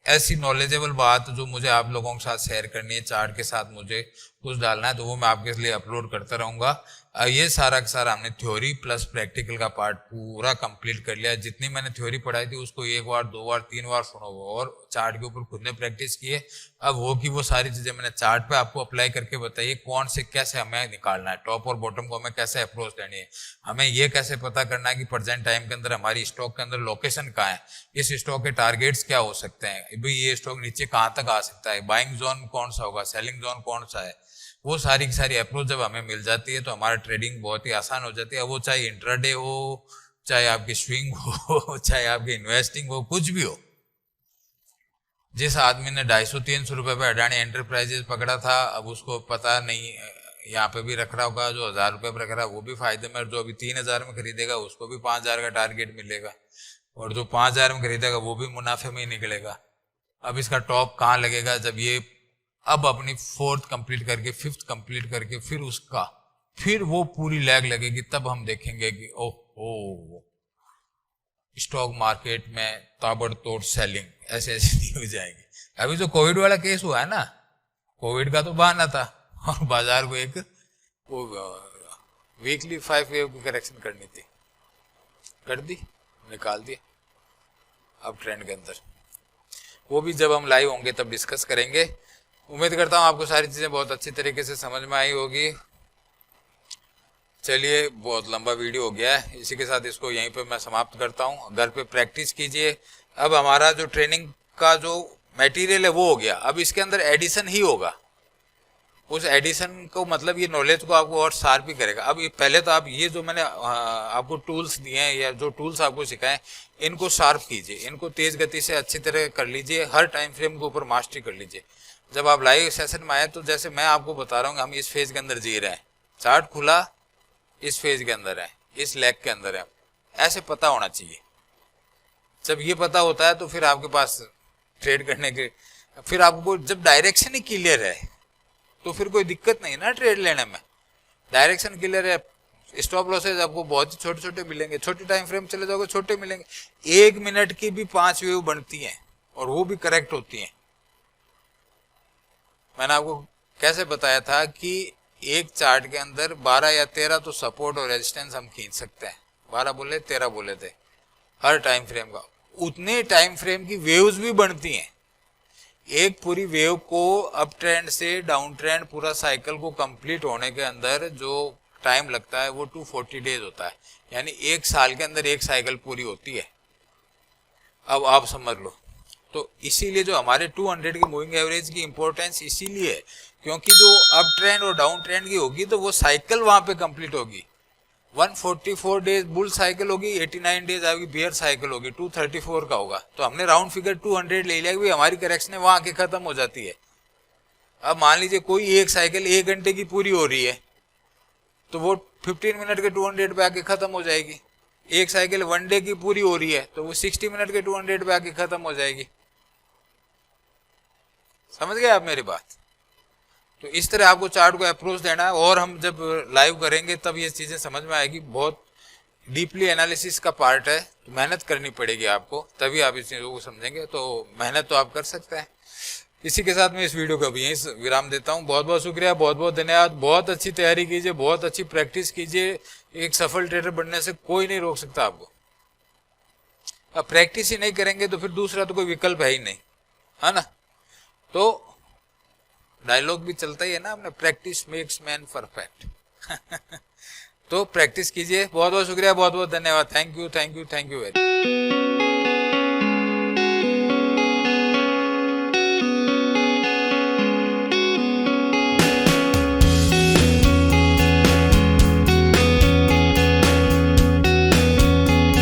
ऐसी नॉलेजेबल बात जो मुझे आप लोगों के साथ शेयर करनी है, चार्ट के साथ मुझे कुछ डालना है, तो वो मैं आपके लिए अपलोड करता रहूंगा। ये सारा का सारा हमने थ्योरी प्लस प्रैक्टिकल का पार्ट पूरा कंप्लीट कर लिया। जितनी मैंने थ्योरी पढ़ाई थी उसको एक बार, दो बार, तीन बार सुनो और चार्ट के ऊपर खुद ने प्रैक्टिस की है। अब वो की वो सारी चीजें मैंने चार्ट पे आपको अप्लाई करके बताइए, कौन से कैसे हमें निकालना है, टॉप और बॉटम को हमें कैसे अप्रोच लेनी है, हमें ये कैसे पता करना है कि प्रेजेंट टाइम के अंदर हमारी स्टॉक के अंदर लोकेशन कहाँ है, इस स्टॉक के टारगेट्स क्या हो सकते हैं, भाई ये स्टॉक नीचे कहाँ तक आ सकता है, बाइंग जोन कौन सा होगा, सेलिंग जोन कौन सा है। वो सारी की सारी अप्रोच जब हमें मिल जाती है तो हमारा ट्रेडिंग बहुत ही आसान हो जाती है। वो चाहे इंट्राडे हो, चाहे आपकी स्विंग हो, चाहे आपकी इन्वेस्टिंग हो, कुछ भी हो। जिस आदमी ने 250-300 रुपए पे अडानी एंटरप्राइजेस पकड़ा था, अब उसको पता नहीं यहाँ पे भी रख रहा होगा, जो 1000 रुपए पे रख रहा है वो भी फायदे में, जो अभी 3000 में खरीदेगा उसको भी 5000 का टारगेट मिलेगा, और जो 5000 में खरीदेगा वो भी मुनाफे में ही निकलेगा। अब इसका टॉप कहाँ लगेगा? जब ये अब अपनी 4th कंप्लीट करके 5th कंप्लीट करके फिर वो पूरी लैग लगेगी, तब हम देखेंगे कि ओह स्टॉक मार्केट में ताबड़तोड़ सेलिंग, ऐसे नहीं हो जाएगी। अभी जो कोविड वाला केस हुआ है ना, कोविड का तो बहाना था और बाजार को एक वीकली 5 वेव की करेक्शन करनी थी, कर दी, निकाल दी। अब ट्रेंड के अंदर वो भी जब हम लाइव होंगे तब डिस्कस करेंगे। उम्मीद करता हूँ आपको सारी चीजें बहुत अच्छी तरीके से समझ में आई होगी। चलिए, बहुत लंबा वीडियो हो गया है, इसी के साथ इसको यहीं पे मैं समाप्त करता हूँ। घर पे प्रैक्टिस कीजिए। अब हमारा जो ट्रेनिंग का जो मटेरियल है वो हो गया, अब इसके अंदर एडिशन ही होगा। उस एडिशन को मतलब ये नॉलेज को आपको और शार्प ही करेगा। अब ये पहले तो आप ये जो मैंने आपको टूल्स दिए हैं या जो टूल्स आपको सिखाए, इनको शार्प कीजिए, इनको तेज गति से अच्छी तरह कर लीजिए, हर टाइम फ्रेम के ऊपर मास्टरी कर लीजिए। जब आप लाइव सेशन में आए तो जैसे मैं आपको बता रहा हूँ, हम इस फेज के अंदर जी रहे हैं, चार्ट खुला इस फेज के अंदर है, इस लेग के अंदर है, ऐसे पता होना चाहिए। जब ये पता होता है तो फिर आपके पास ट्रेड करने के, फिर आपको जब डायरेक्शन ही क्लियर है तो फिर कोई दिक्कत नहीं ना ट्रेड लेने में। डायरेक्शन क्लियर है, स्टॉप लॉसेज आपको बहुत ही छोटे छोटे मिलेंगे, छोटे टाइम फ्रेम चले जाओगे छोटे मिलेंगे। 1 मिनट की भी 5 वेव बनती हैं और वो भी करेक्ट होती हैं। मैंने आपको कैसे बताया था कि एक चार्ट के अंदर 12 या 13 तो सपोर्ट और रेजिस्टेंस हम खींच सकते हैं, 12 बोले 13 बोले थे हर टाइम फ्रेम का। उतने टाइम फ्रेम की वेव्स भी बनती हैं। एक पूरी वेव को अप ट्रेंड से डाउन ट्रेंड पूरा साइकिल को कंप्लीट होने के अंदर जो टाइम लगता है वो 240 डेज होता है, यानी 1 साल के अंदर एक साइकिल पूरी होती है। अब आप समझ लो। तो इसीलिए जो हमारे 200 की मूविंग एवरेज की इंपॉर्टेंस इसीलिए है, क्योंकि जो अप ट्रेंड और डाउन ट्रेंड की होगी तो वो साइकिल वहां पे कंप्लीट होगी। 144 डेज बुल साइकिल होगी, 89 डेज आपकी बियर साइकिल होगी, 234 का होगा। तो हमने राउंड फिगर 200 ले लिया कि हमारी करेक्शन वहां के खत्म हो जाती है। अब मान लीजिए कोई एक साइकिल 1 घंटे की पूरी हो रही है तो वो 15 मिनट के 200 पे आके खत्म हो जाएगी। एक साइकिल 1 डे की पूरी हो रही है तो वो 60 मिनट के 200 पे आके खत्म हो जाएगी। समझ गए आप मेरी बात? तो इस तरह आपको चार्ट को अप्रोच देना है, और हम जब लाइव करेंगे तब ये चीजें समझ में आएगी। बहुत डीपली एनालिसिस का पार्ट है, तो मेहनत करनी पड़ेगी आपको, तभी आप इस चीजों को समझेंगे। तो मेहनत तो आप कर सकते हैं। इसी के साथ मैं इस वीडियो को अभी यहीं विराम देता हूं। बहुत बहुत शुक्रिया, बहुत बहुत धन्यवाद। बहुत अच्छी तैयारी कीजिए, बहुत अच्छी प्रैक्टिस कीजिए। एक सफल ट्रेडर बनने से कोई नहीं रोक सकता आपको। अब प्रैक्टिस ही नहीं करेंगे तो फिर दूसरा तो कोई विकल्प है ही नहीं, है ना? तो डायलॉग भी चलता ही है ना अपने, प्रैक्टिस मेक्स मैन परफेक्ट। तो प्रैक्टिस कीजिए। बहुत बहुत शुक्रिया, बहुत बहुत धन्यवाद। Thank you, thank you, thank you very much.